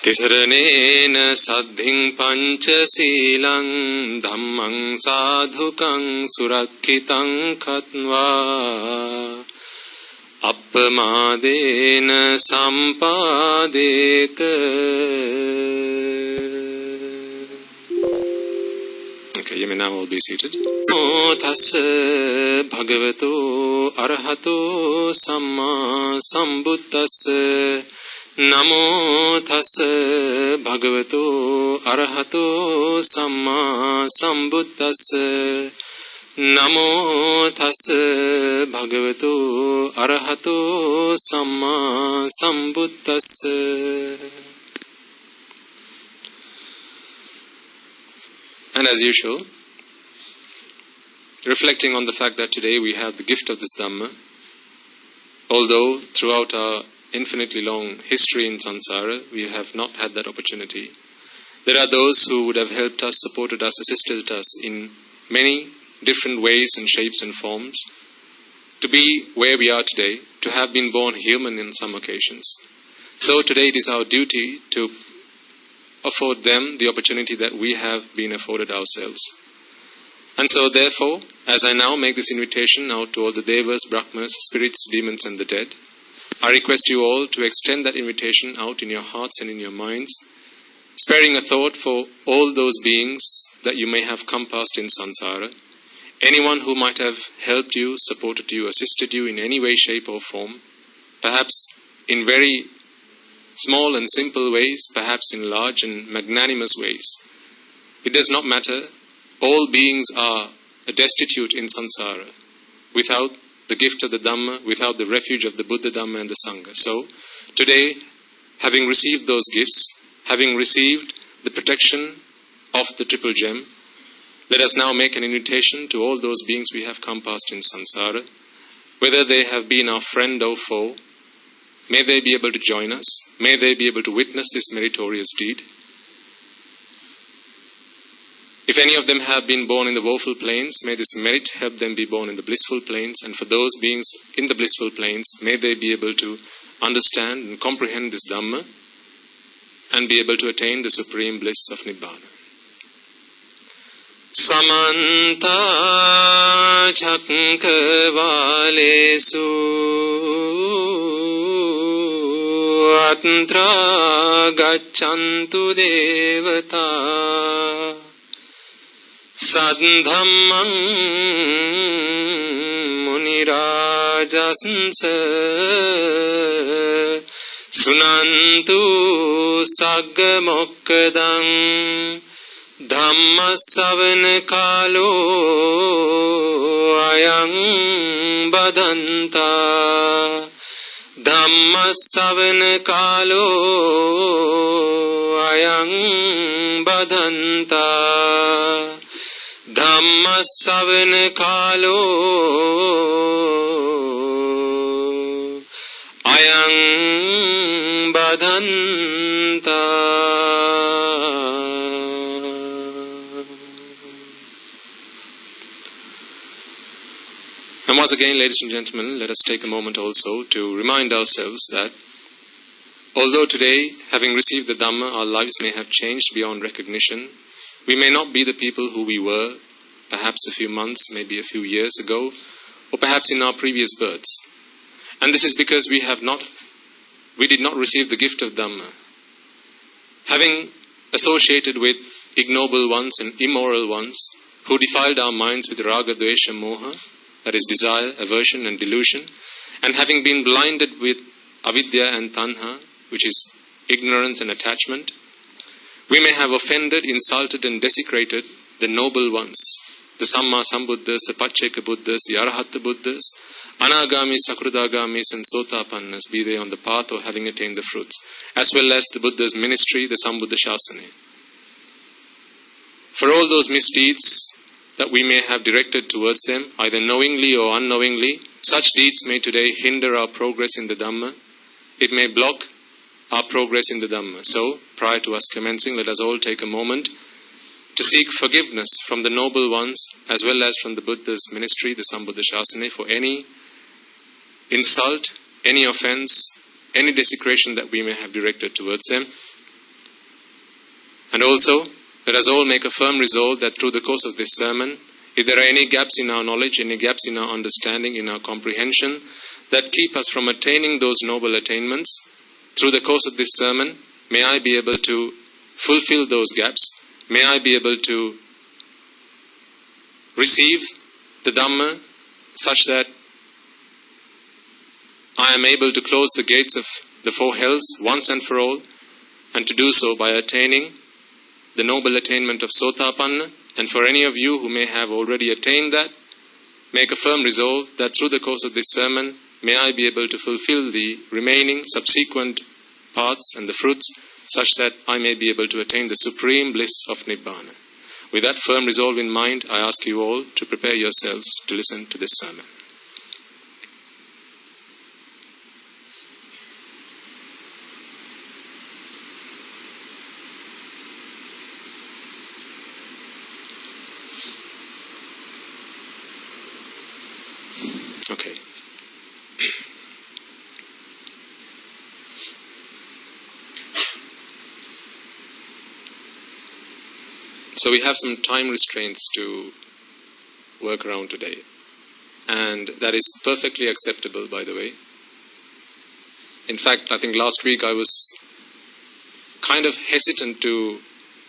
Tisaranena saddhing pancha silang dhammang sadhukang surakkitang katva appamadena sampadeta. Okay, you may now all be seated. Namo tassa bhagavato arahato samma sambuddhassa. Namo tassa bhagavato arahato samma sambuddhassa. Namo tassa bhagavato arahato samma sambuddhassa. And as usual, reflecting on the fact that today we have the gift of this Dhamma, although throughout our infinitely long history in samsara, we have not had that opportunity. There are those who would have helped us, supported us, assisted us in many different ways and shapes and forms to be where we are today, to have been born human in some occasions. So today it is our duty to afford them the opportunity that we have been afforded ourselves. And so therefore, as I now make this invitation out to all the devas, brahmas, spirits, demons and the dead, I request you all to extend that invitation out in your hearts and in your minds, sparing a thought for all those beings that you may have come past in samsara, anyone who might have helped you, supported you, assisted you in any way, shape or form, perhaps in very small and simple ways, perhaps in large and magnanimous ways. It does not matter. All beings are destitute in samsara, without the gift of the Dhamma, without the refuge of the Buddha, Dhamma and the Sangha. So, today, having received those gifts, having received the protection of the Triple Gem, let us now make an invitation to all those beings we have come past in samsara, whether they have been our friend or foe. May they be able to join us. May they be able to witness this meritorious deed. If any of them have been born in the woeful planes, may this merit help them be born in the blissful planes. And for those beings in the blissful planes, may they be able to understand and comprehend this Dhamma and be able to attain the supreme bliss of Nibbana. Samanta Chakravalesu Atra Gachantu Devata Sadhammang Munirajasansa Sunantu Saggamokkadang Dhamma savana kalo ayang badanta. Dhamma savana kalo ayang badanta. Dhamma savana kalo ayang badanta. And once again, ladies and gentlemen, let us take a moment also to remind ourselves that although today, having received the Dhamma, our lives may have changed beyond recognition, we may not be the people who we were perhaps a few months, maybe a few years ago, or perhaps in our previous births. And this is because we did not receive the gift of Dhamma. Having associated with ignoble ones and immoral ones, who defiled our minds with raga, dvesha, moha, that is desire, aversion and delusion, and having been blinded with avidya and tanha, which is ignorance and attachment, we may have offended, insulted and desecrated the noble ones, the Samma Sambuddhas, the Pacceka Buddhas, the Arahata Buddhas, Anagamis, Sakradagamis and Sotapannas, be they on the path or having attained the fruits, as well as the Buddha's ministry, the Sambuddha Shasana. For all those misdeeds that we may have directed towards them, either knowingly or unknowingly, such deeds may today hinder our progress in the Dhamma. It may block our progress in the Dhamma. So, prior to us commencing, let us all take a moment to seek forgiveness from the noble ones, as well as from the Buddha's ministry, the Sambuddha Shasana, for any insult, any offense, any desecration that we may have directed towards them. And also, let us all make a firm resolve that through the course of this sermon, if there are any gaps in our knowledge, any gaps in our understanding, in our comprehension, that keep us from attaining those noble attainments, through the course of this sermon, may I be able to fulfill those gaps. May I be able to receive the Dhamma such that I am able to close the gates of the four hells once and for all, and to do so by attaining the noble attainment of Sotapanna. And for any of you who may have already attained that, make a firm resolve that through the course of this sermon, may I be able to fulfill the remaining subsequent paths and the fruits such that I may be able to attain the supreme bliss of Nibbana. With that firm resolve in mind, I ask you all to prepare yourselves to listen to this sermon. Okay. So we have some time restraints to work around today. And that is perfectly acceptable, by the way. In fact, I think last week I was kind of hesitant to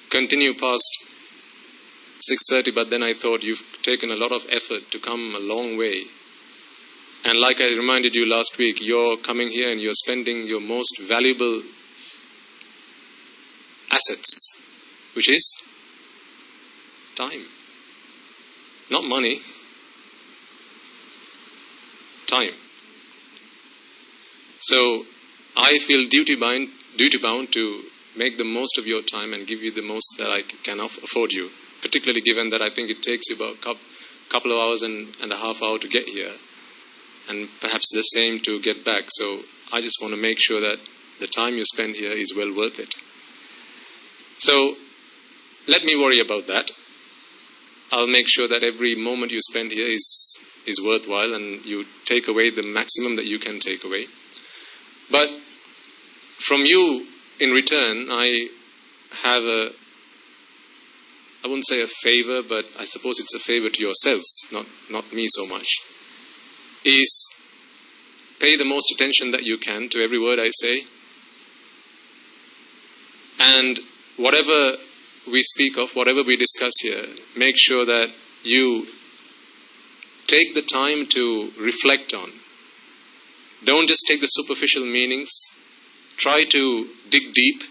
continue past 6:30, but then I thought you've taken a lot of effort to come a long way. And like I reminded you last week, you're coming here and you're spending your most valuable assets, which is time. Not money. Time. So I feel duty bound to make the most of your time and give you the most that I can afford you. Particularly given that I think it takes you about a couple of hours and a half hour to get here. And perhaps the same to get back. So I just want to make sure that the time you spend here is well worth it. So let me worry about that. I'll make sure that every moment you spend here is worthwhile and you take away the maximum that you can take away. But from you, in return, I have I wouldn't say a favor, but I suppose it's a favor to yourselves, not me so much, is pay the most attention that you can to every word I say. And whatever we speak of, whatever we discuss here, make sure that you take the time to reflect on. Don't just take the superficial meanings. Try to dig deep,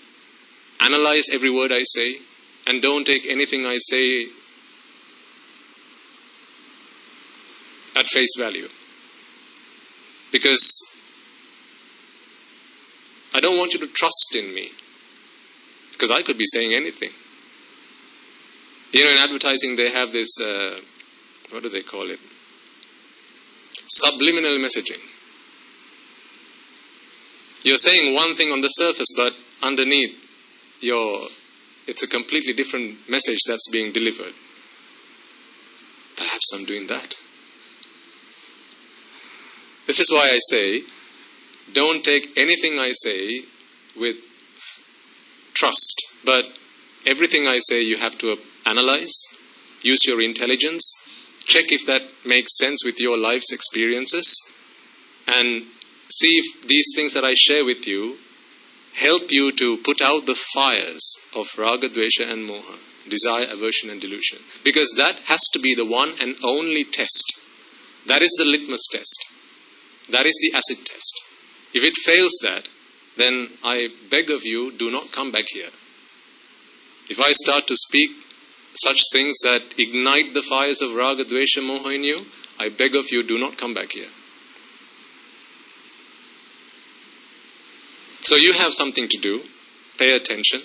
analyze every word I say, and don't take anything I say at face value. Because I don't want you to trust in me. Because I could be saying anything. You know, in advertising they have this, what do they call it? Subliminal messaging. You're saying one thing on the surface, but underneath it's a completely different message that's being delivered. Perhaps I'm doing that. This is why I say, don't take anything I say with trust, but everything I say you have to analyze, use your intelligence, check if that makes sense with your life's experiences, and see if these things that I share with you help you to put out the fires of raga, dvesha and moha, desire, aversion and delusion. Because that has to be the one and only test. That is the litmus test. That is the acid test. If it fails that, then I beg of you, do not come back here. If I start to speak such things that ignite the fires of raga, dvesha, moha in you, I beg of you, do not come back here. So you have something to do, pay attention,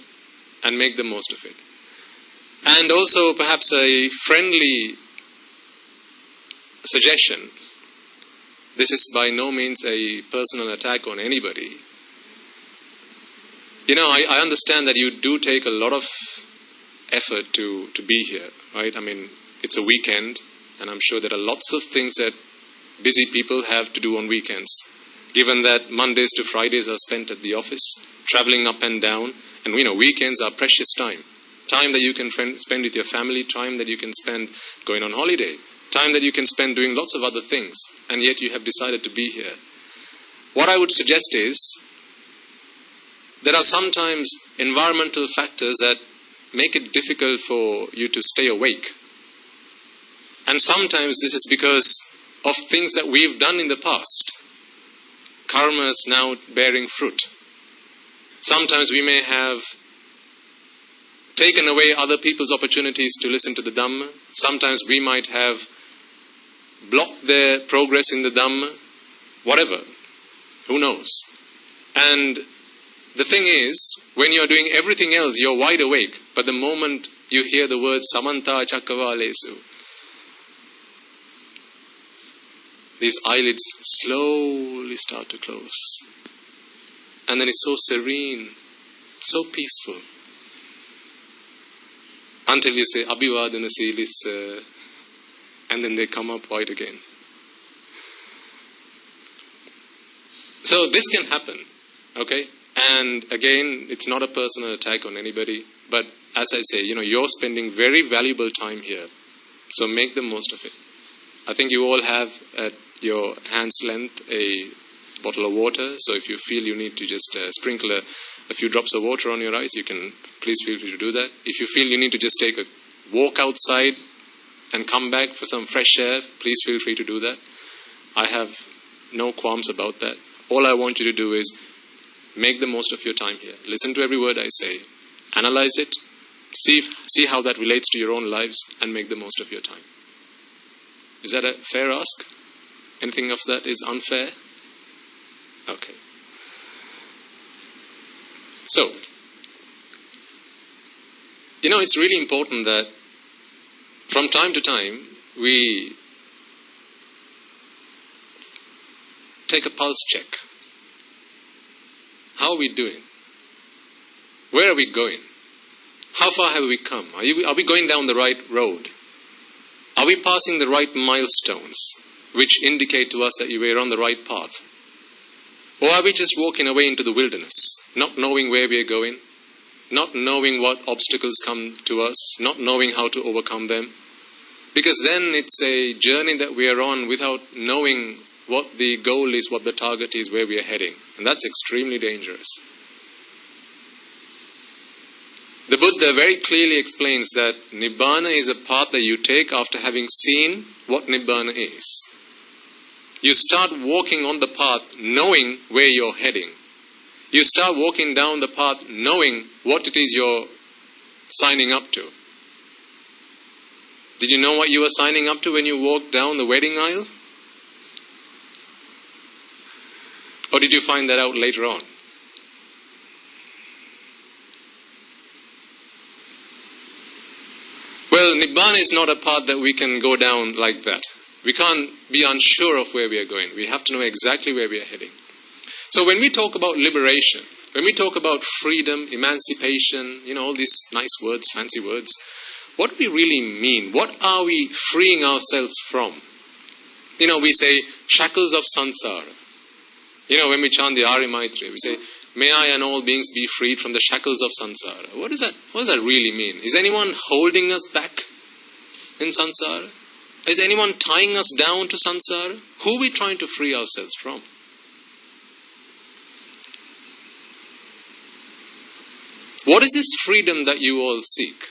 and make the most of it. And also perhaps a friendly suggestion. This is by no means a personal attack on anybody. You know, I understand that you do take a lot of effort to be here, right? I mean, it's a weekend, and I'm sure there are lots of things that busy people have to do on weekends. Given that Mondays to Fridays are spent at the office, traveling up and down, and we know weekends are precious time. Time that you can spend with your family, time that you can spend going on holiday, time that you can spend doing lots of other things, and yet you have decided to be here. What I would suggest is, there are sometimes environmental factors that make it difficult for you to stay awake. And sometimes this is because of things that we've done in the past. Karma is now bearing fruit. Sometimes we may have taken away other people's opportunities to listen to the Dhamma. Sometimes we might have blocked their progress in the Dhamma. Whatever. Who knows? And the thing is, when you're doing everything else, you're wide awake. But the moment you hear the word Samanta Chakavalesu, these eyelids slowly start to close. And then it's so serene, so peaceful. Until you say, Abhivadana Silis, and then they come up wide again. So this can happen, okay? And again, it's not a personal attack on anybody, but as I say, you're spending very valuable time here. So make the most of it. I think you all have at your hand's length a bottle of water, so if you feel you need to just sprinkle a few drops of water on your eyes, you can please feel free to do that. If you feel you need to just take a walk outside and come back for some fresh air, please feel free to do that. I have no qualms about that. All I want you to do is make the most of your time here. Listen to every word I say. Analyze it. See how that relates to your own lives, and make the most of your time. Is that a fair ask? Anything of that is unfair? Okay. So, it's really important that from time to time we take a pulse check. How are we doing? Where are we going? How far have we come? Are we going down the right road? Are we passing the right milestones, which indicate to us that we're on the right path? Or are we just walking away into the wilderness, not knowing where we're going, not knowing what obstacles come to us, not knowing how to overcome them? Because then it's a journey that we are on without knowing what the goal is, what the target is, where we are heading. And that's extremely dangerous. The Buddha very clearly explains that Nibbana is a path that you take after having seen what Nibbana is. You start walking on the path knowing where you're heading. You start walking down the path knowing what it is you're signing up to. Did you know what you were signing up to when you walked down the wedding aisle? Or did you find that out later on? Well, Nibbana is not a path that we can go down like that. We can't be unsure of where we are going. We have to know exactly where we are heading. So when we talk about liberation, when we talk about freedom, emancipation, all these nice words, fancy words, what do we really mean? What are we freeing ourselves from? We say, shackles of samsara. When we chant the Arya Maitri, we say, may I and all beings be freed from the shackles of samsara. What does that really mean? Is anyone holding us back in samsara? Is anyone tying us down to samsara? Who are we trying to free ourselves from? What is this freedom that you all seek?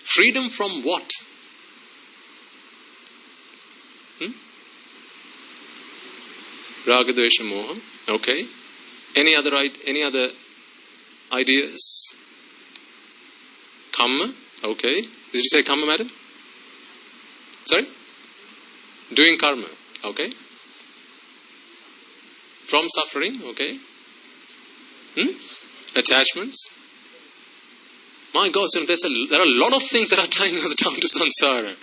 Freedom from what? Raga, Dvesha, Moha. Okay. Any other ideas? Kamma. Okay. Did you say kamma, madam? Sorry? Doing karma. Okay. From suffering. Okay. Attachments. My God, so there are a lot of things that are tying us down to samsara.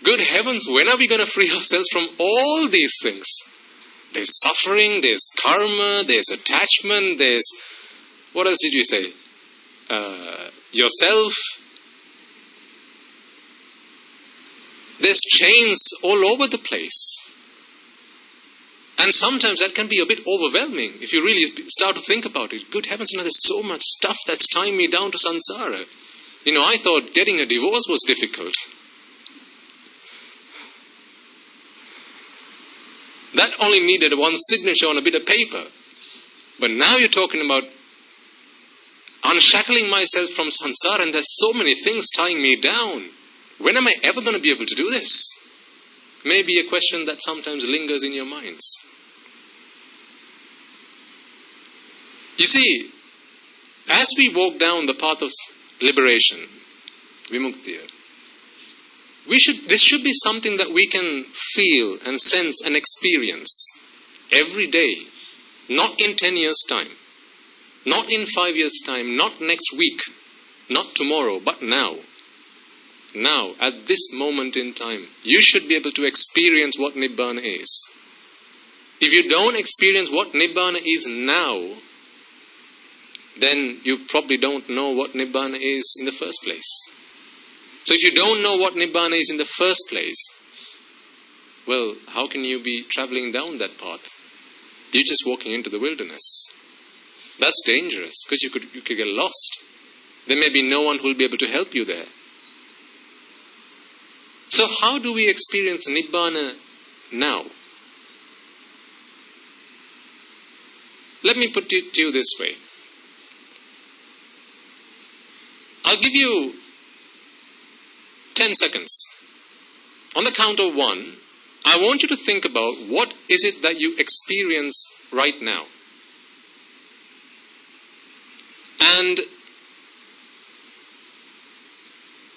Good heavens, when are we going to free ourselves from all these things? There's suffering, there's karma, there's attachment, there's... What else did you say? Yourself. There's chains all over the place. And sometimes that can be a bit overwhelming if you really start to think about it. Good heavens, there's so much stuff that's tying me down to samsara. I thought getting a divorce was difficult. That only needed one signature on a bit of paper. But now you're talking about unshackling myself from samsara, and there's so many things tying me down. When am I ever going to be able to do this? Maybe a question that sometimes lingers in your minds. You see, as we walk down the path of liberation, vimuktiya, this should be something that we can feel and sense and experience every day. Not in 10 years' time. Not in 5 years' time. Not next week. Not tomorrow. But now. Now, at this moment in time, you should be able to experience what Nibbana is. If you don't experience what Nibbana is now, then you probably don't know what Nibbana is in the first place. So if you don't know what Nibbana is in the first place, well, how can you be traveling down that path? You're just walking into the wilderness. That's dangerous, because you could get lost. There may be no one who will be able to help you there. So how do we experience Nibbana now? Let me put it to you this way. I'll give you 10 seconds. On the count of 1, I want you to think about what is it that you experience right now. And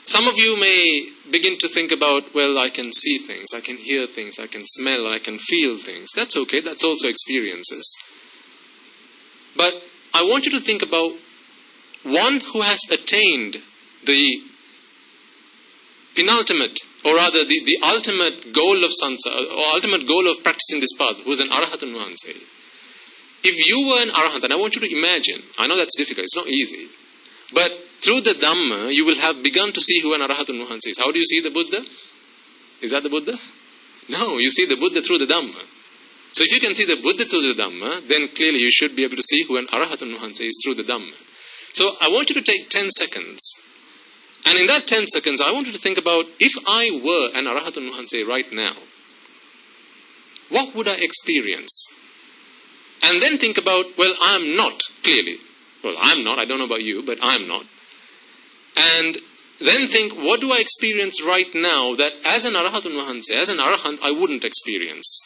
some of you may begin to think about, well, I can see things, I can hear things, I can smell, I can feel things. That's okay, that's also experiences. But I want you to think about one who has attained the penultimate, or rather the ultimate goal of samsara, or ultimate goal of practicing this path, who is an Arahatan Vahanse. If you were an Arahant, and I want you to imagine, I know that's difficult, it's not easy, but through the Dhamma, you will have begun to see who an Arahatan Vahanse is. How do you see the Buddha? Is that the Buddha? No, you see the Buddha through the Dhamma. So if you can see the Buddha through the Dhamma, then clearly you should be able to see who an Arahatan Vahanse is through the Dhamma. So I want you to take 10 seconds. And in that 10 seconds, I want you to think about, if I were an Arahatan Vahanse right now, what would I experience? And then think about, well, I'm not, clearly. Well, I'm not, I don't know about you, but I'm not. And then think, what do I experience right now that as an Arahatan Vahanse, as an Arahant, I wouldn't experience?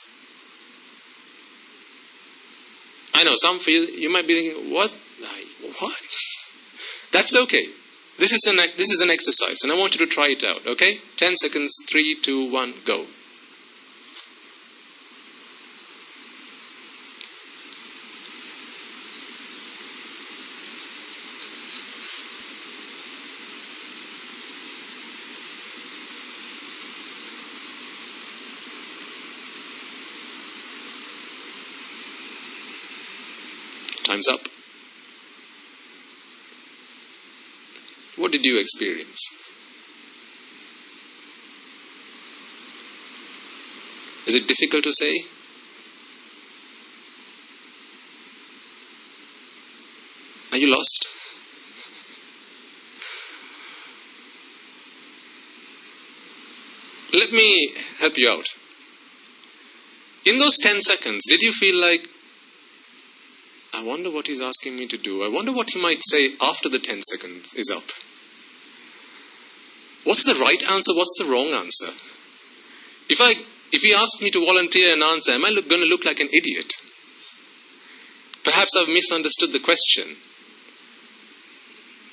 I know, some feel, you might be thinking, what? That's okay. This is an exercise, and I want you to try it out, okay? 10 seconds, 3, 2, 1, go. Time's up. What did you experience? Is it difficult to say? Are you lost? Let me help you out. In those 10 seconds, did you feel like, I wonder what he's asking me to do. I wonder what he might say after the 10 seconds is up. What's the right answer? What's the wrong answer? If he asks me to volunteer an answer, am I going to look like an idiot? Perhaps I've misunderstood the question.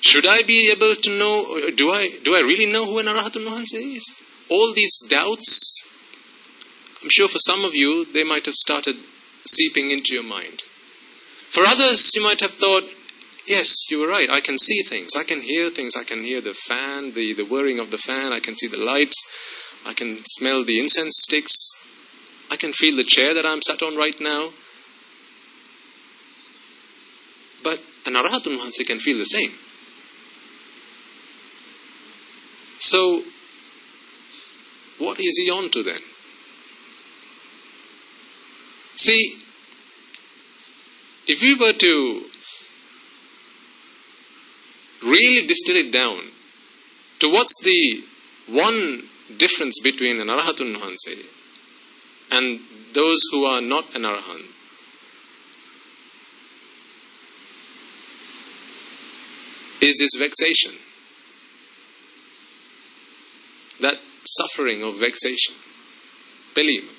Should I be able to know, do I really know who an Arahatan Vahanse is? All these doubts, I'm sure for some of you, they might have started seeping into your mind. For others, you might have thought, yes, you were right, I can see things, I can hear things, I can hear the fan, the whirring of the fan, I can see the lights, I can smell the incense sticks, I can feel the chair that I'm sat on right now. But an Arahatan Vahanse can feel the same. So, what is he on to then? See, if we were to really distill it down to what's the one difference between an Arahatun Wahanse and those who are not an Arahant, is this vexation. That suffering of vexation. Pelim.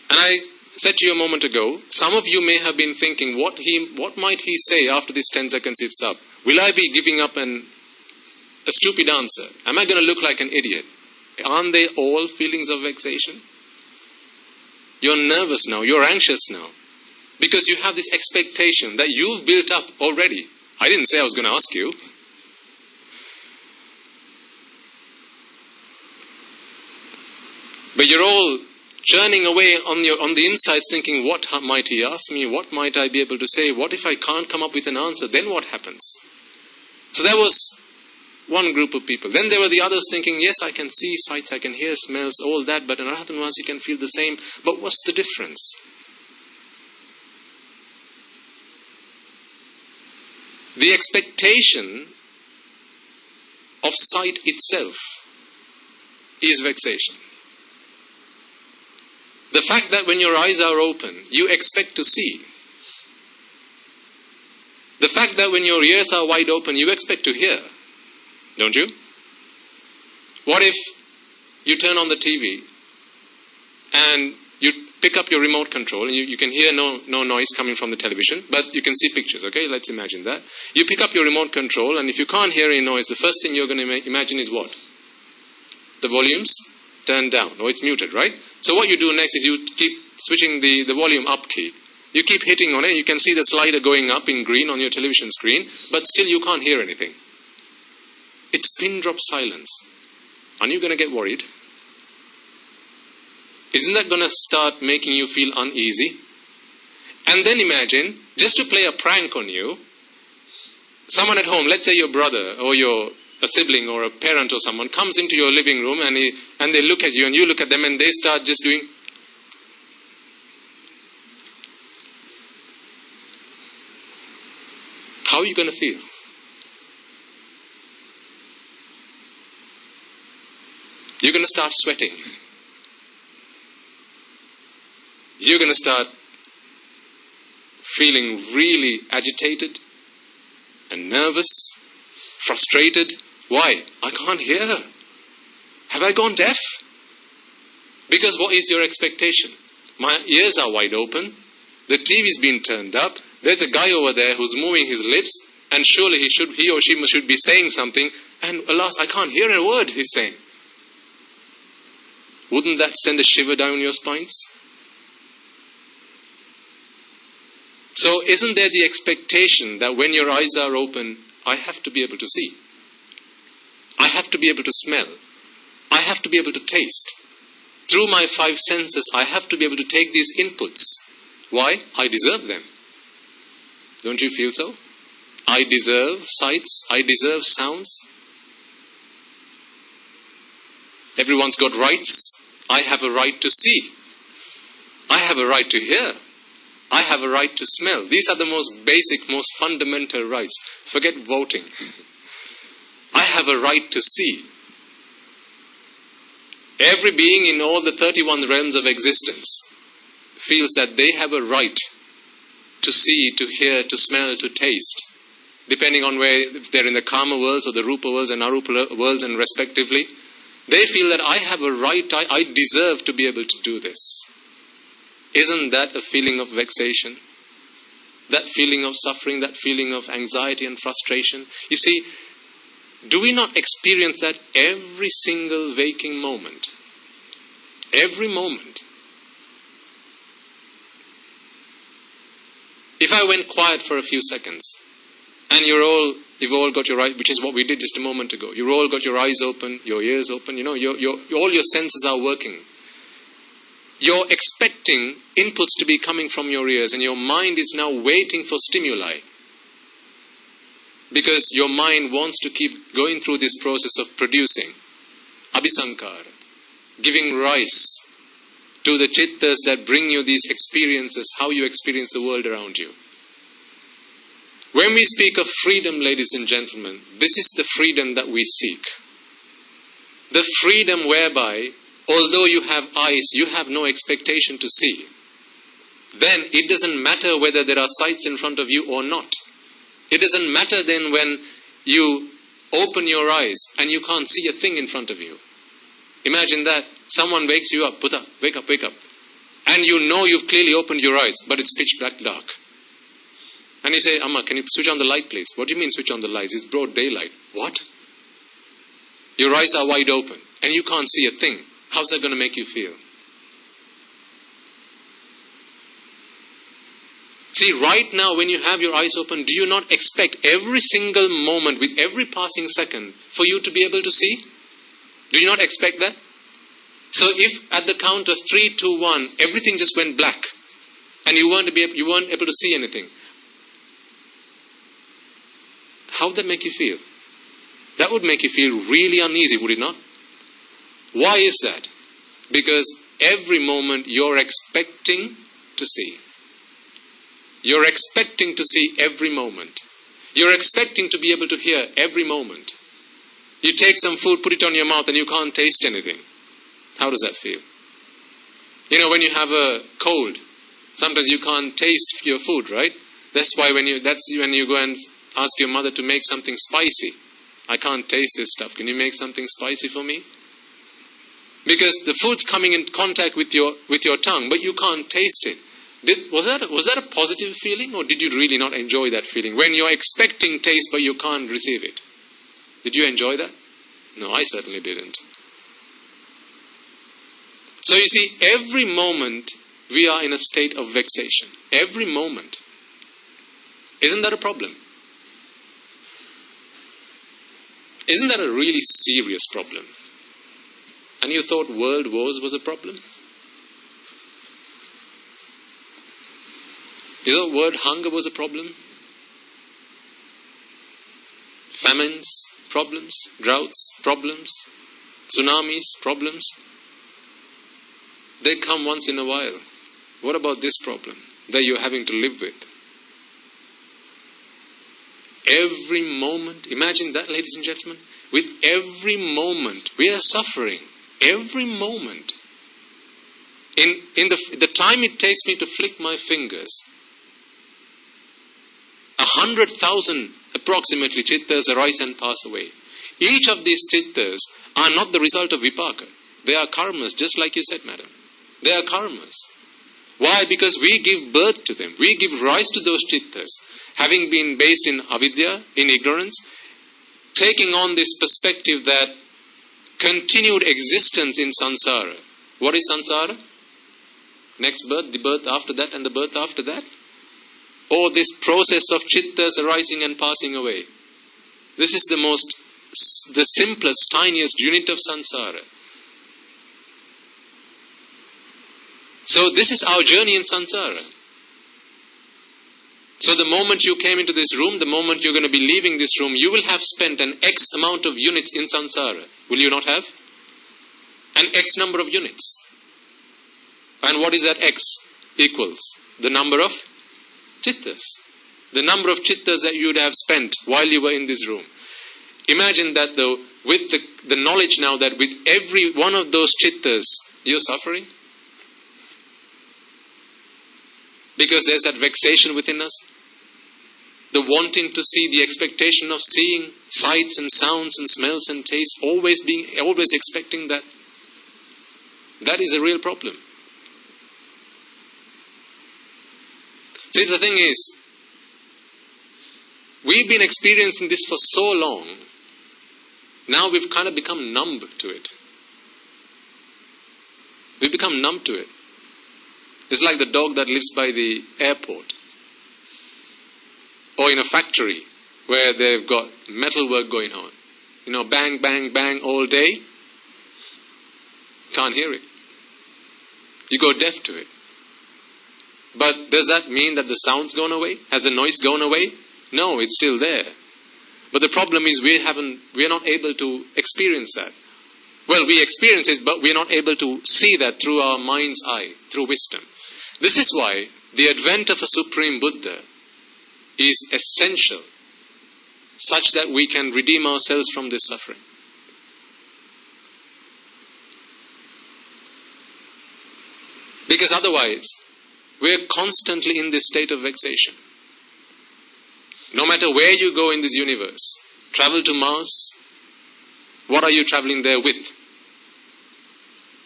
And I said to you a moment ago, some of you may have been thinking, what might he say after this 10 seconds is up? Will I be giving up a stupid answer? Am I going to look like an idiot? Aren't they all feelings of vexation? You're nervous now, you're anxious now. Because you have this expectation that you've built up already. I didn't say I was going to ask you. But you're all churning away on the inside thinking, what might he ask me? What might I be able to say? What if I can't come up with an answer? Then what happens? So that was one group of people. Then there were the others thinking, yes, I can see sights, I can hear smells, all that, but an Arahatan Wahanse can feel the same. But what's the difference? The expectation of sight itself is vexation. The fact that when your eyes are open, you expect to see. The fact that when your ears are wide open, you expect to hear. Don't you? What if you turn on the TV and you pick up your remote control and you can hear no noise coming from the television, but you can see pictures, okay? Let's imagine that. You pick up your remote control and if you can't hear any noise, the first thing you're going to imagine is what? The volume's turned down or it's muted, right? So what you do next is you keep switching the volume up key. You keep hitting on it, you can see the slider going up in green on your television screen, but still you can't hear anything. It's pin drop silence. Aren't you going to get worried? Isn't that going to start making you feel uneasy? And then imagine, just to play a prank on you, someone at home, let's say your brother or a sibling or a parent or someone comes into your living room and they look at you and you look at them and they start just doing. How are you going to feel? You're going to start sweating. You're going to start feeling really agitated and nervous, frustrated. Why? I can't hear. Have I gone deaf? Because what is your expectation? My ears are wide open. The TV's been turned up. There's a guy over there who's moving his lips, and surely he or she should be saying something, and alas, I can't hear a word he's saying. Wouldn't that send a shiver down your spines? So isn't there the expectation that when your eyes are open, I have to be able to see. I have to be able to smell. I have to be able to taste. Through my 5 senses, I have to be able to take these inputs. Why? I deserve them. Don't you feel so? I deserve sights. I deserve sounds. Everyone's got rights. I have a right to see. I have a right to hear. I have a right to smell. These are the most basic, most fundamental rights. Forget voting. I have a right to see. Every being in all the 31 realms of existence feels that they have a right to see, to hear, to smell, to taste. Depending on where, if they're in the Kama worlds or the Rupa worlds and Arupa worlds and respectively, they feel that I have a right, I deserve to be able to do this. Isn't that a feeling of vexation? That feeling of suffering, that feeling of anxiety and frustration? You see, do we not experience that every single waking moment? Every moment. If I went quiet for a few seconds, and you've all got your eyes, which is what we did just a moment ago. You've all got your eyes open, your ears open, all your senses are working. You're expecting inputs to be coming from your ears, and your mind is now waiting for stimuli. Because your mind wants to keep going through this process of producing abhisankara, giving rise to the chittas that bring you these experiences, how you experience the world around you. When we speak of freedom, ladies and gentlemen, this is the freedom that we seek. The freedom whereby, although you have eyes, you have no expectation to see. Then it doesn't matter whether there are sights in front of you or not. It doesn't matter then when you open your eyes and you can't see a thing in front of you. Imagine that. Someone wakes you up, Buddha, wake up, wake up. And you know you've clearly opened your eyes, but it's pitch black dark. And you say, Amma, can you switch on the light, please? What do you mean switch on the lights? It's broad daylight. What? Your eyes are wide open and you can't see a thing. How's that going to make you feel? See, right now when you have your eyes open, do you not expect every single moment, with every passing second, for you to be able to see? Do you not expect that? So if at the count of 3, 2, 1, everything just went black and you weren't able to see anything, how would that make you feel? That would make you feel really uneasy, would it not? Why is that? Because every moment you're expecting to see. You're expecting to see every moment. You're expecting to be able to hear every moment. You take some food, put it on your mouth and you can't taste anything. How does that feel? You know, when you have a cold, sometimes you can't taste your food, right? That's when you go and ask your mother to make something spicy. I can't taste this stuff. Can you make something spicy for me? Because the food's coming in contact with your tongue, but you can't taste it. Was that a positive feeling, or did you really not enjoy that feeling? When you're expecting taste but you can't receive it. Did you enjoy that? No, I certainly didn't. So you see, every moment we are in a state of vexation. Every moment. Isn't that a problem? Isn't that a really serious problem? And you thought world wars was a problem? You thought world hunger was a problem? Famines, problems, droughts, problems, tsunamis, problems. They come once in a while. What about this problem that you're having to live with? Every moment, imagine that, ladies and gentlemen. With every moment, we are suffering. Every moment. In the time it takes me to flick my fingers, 100,000 approximately chittas arise and pass away. Each of these chittas are not the result of vipaka. They are karmas, just like you said, madam. They are karmas. Why? Because we give birth to them. We give rise to those chittas. Having been based in avidya, in ignorance, taking on this perspective that continued existence in samsara. What is samsara? Next birth, the birth after that, and the birth after that? Or this process of chittas arising and passing away. This is the simplest, tiniest unit of samsara. So this is our journey in samsara. So the moment you came into this room, the moment you're going to be leaving this room, you will have spent an X amount of units in samsara. Will you not have? An X number of units. And what is that X? Equals the number of chittas. The number of chittas that you would have spent while you were in this room. Imagine that though, with the knowledge now that with every one of those chittas, you're suffering. Because there's that vexation within us. The wanting to see, the expectation of seeing sights and sounds and smells and tastes, always expecting that. That is a real problem. See, the thing is, we've been experiencing this for so long, now we've kind of become numb to it. We've become numb to it. It's like the dog that lives by the airport or in a factory where they've got metal work going on. You know, bang, bang, bang all day. Can't hear it. You go deaf to it. But does that mean that the sound's gone away? Has the noise gone away? No, it's still there. But the problem is we are not able to experience that. Well, we experience it, but we are not able to see that through our mind's eye, through wisdom. This is why the advent of a Supreme Buddha is essential, such that we can redeem ourselves from this suffering. Because otherwise, we are constantly in this state of vexation. No matter where you go in this universe, travel to Mars, what are you traveling there with?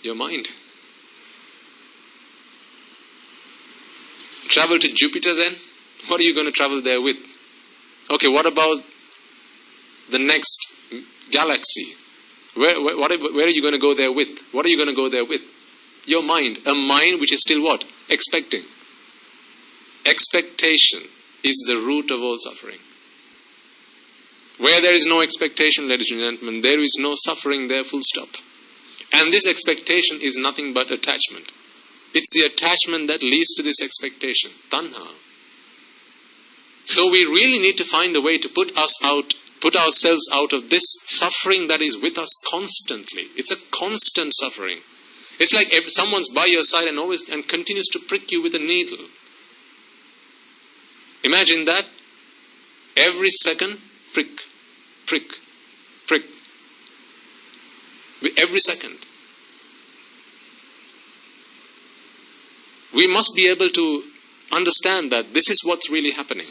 Your mind. Travel to Jupiter then? What are you going to travel there with? Okay, what about the next galaxy? Where are you going to go there with? What are you going to go there with? Your mind. A mind which is still what? Expecting. Expectation is the root of all suffering. Where there is no expectation, ladies and gentlemen, there is no suffering there, full stop. And this expectation is nothing but attachment. It's the attachment that leads to this expectation, tanha. So we really need to find a way to put ourselves out of this suffering that is with us constantly. It's a constant suffering. It's like if someone's by your side and continues to prick you with a needle. Imagine that. Every second, prick, prick, prick. Every second. We must be able to understand that this is what's really happening.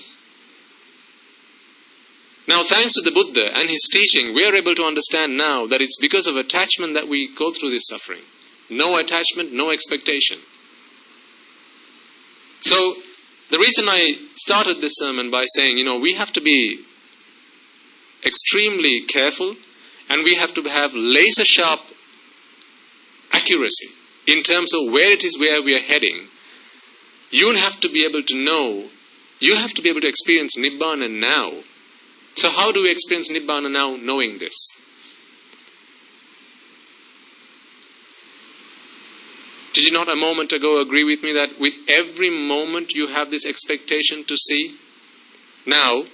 Now, thanks to the Buddha and his teaching, we are able to understand now that it's because of attachment that we go through this suffering. No attachment, no expectation. So, the reason I started this sermon by saying, we have to be extremely careful and we have to have laser-sharp accuracy in terms of where it is where we are heading. You have to be able to know, you have to be able to experience Nibbana now. So how do we experience Nibbana now, knowing this? Did you not a moment ago agree with me that with every moment you have this expectation to see? Now,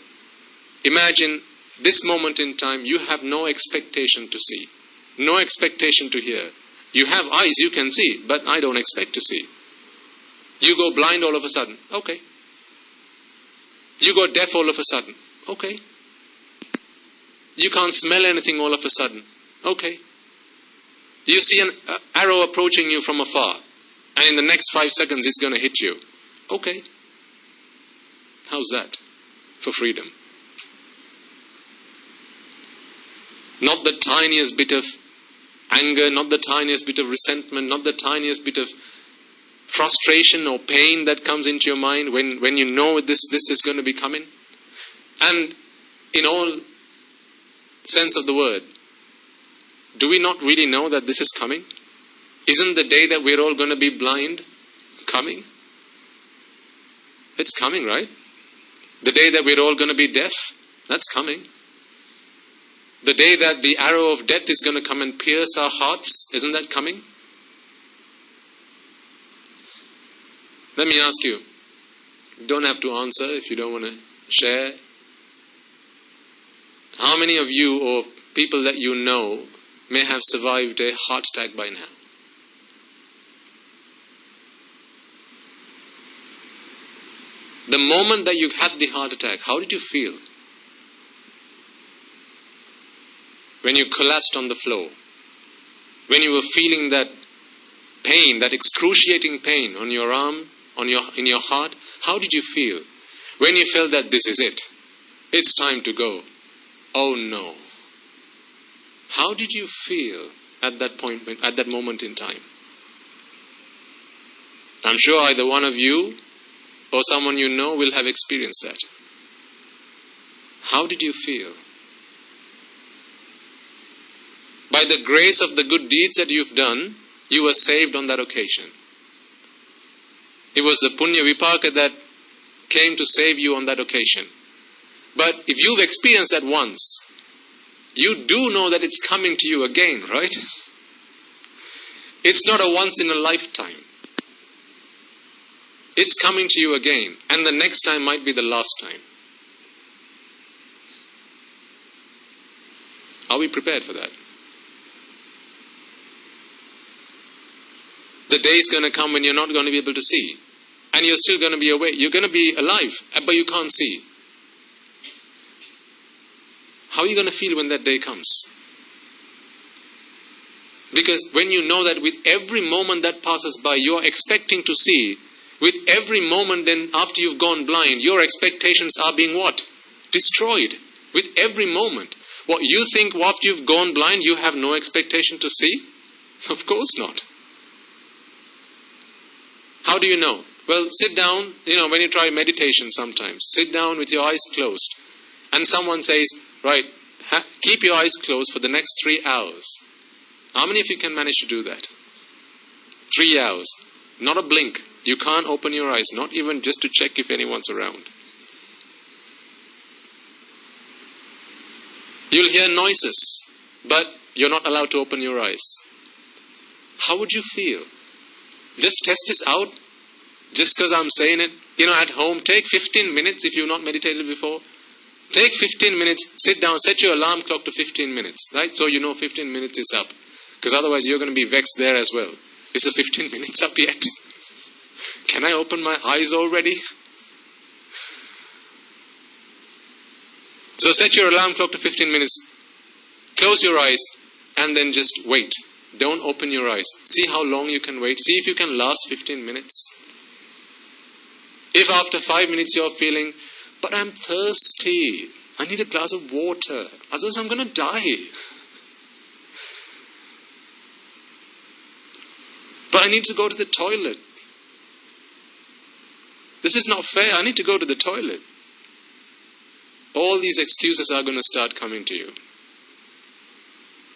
imagine this moment in time you have no expectation to see, no expectation to hear. You have eyes, you can see, but I don't expect to see. You go blind all of a sudden, okay. You go deaf all of a sudden, okay. You can't smell anything all of a sudden, okay. You see an arrow approaching you from afar, and in the next 5 seconds it's going to hit you. Okay. How's that for freedom? Not the tiniest bit of anger, not the tiniest bit of resentment, not the tiniest bit of frustration or pain that comes into your mind when you know this is going to be coming. And in all sense of the word, do we not really know that this is coming? Isn't the day that we're all going to be blind coming? It's coming, right? The day that we're all going to be deaf, that's coming. The day that the arrow of death is going to come and pierce our hearts, isn't that coming? Let me ask you, you don't have to answer if you don't want to share. How many of you or people that you know may have survived a heart attack by now? The moment that you had the heart attack, how did you feel? When you collapsed on the floor, when you were feeling that pain, that excruciating pain on your arm, in your heart, how did you feel? When you felt that this is it, it's time to go. Oh no. How did you feel at that point, at that moment in time? I'm sure either one of you or someone you know will have experienced that. How did you feel? By the grace of the good deeds that you've done, you were saved on that occasion. It was the punya vipaka that came to save you on that occasion. But if you've experienced that once, you do know that it's coming to you again, right? It's not a once in a lifetime. It's coming to you again, and the next time might be the last time. Are we prepared for that? The day is going to come when you're not going to be able to see. And you're still going to be awake. You're going to be alive, but you can't see. How are you going to feel when that day comes? Because when you know that with every moment that passes by, you're expecting to see. With every moment then after you've gone blind, your expectations are being what? Destroyed. With every moment. What you think after you've gone blind, you have no expectation to see? Of course not. How do you know? Well, sit down, when you try meditation sometimes, sit down with your eyes closed. And someone says, right, keep your eyes closed for the next 3 hours. How many of you can manage to do that? 3 hours. Not a blink. You can't open your eyes, not even just to check if anyone's around. You'll hear noises, but you're not allowed to open your eyes. How would you feel? Just test this out. Just because I'm saying it. At home, take 15 minutes if you've not meditated before. Take 15 minutes, sit down, set your alarm clock to 15 minutes. Right? So 15 minutes is up. Because otherwise you're going to be vexed there as well. Is the 15 minutes up yet? Can I open my eyes already? So set your alarm clock to 15 minutes. Close your eyes and then just wait. Don't open your eyes. See how long you can wait. See if you can last 15 minutes. If after 5 minutes you're feeling, but I'm thirsty. I need a glass of water. Otherwise I'm going to die. But I need to go to the toilet. This is not fair. I need to go to the toilet. All these excuses are going to start coming to you.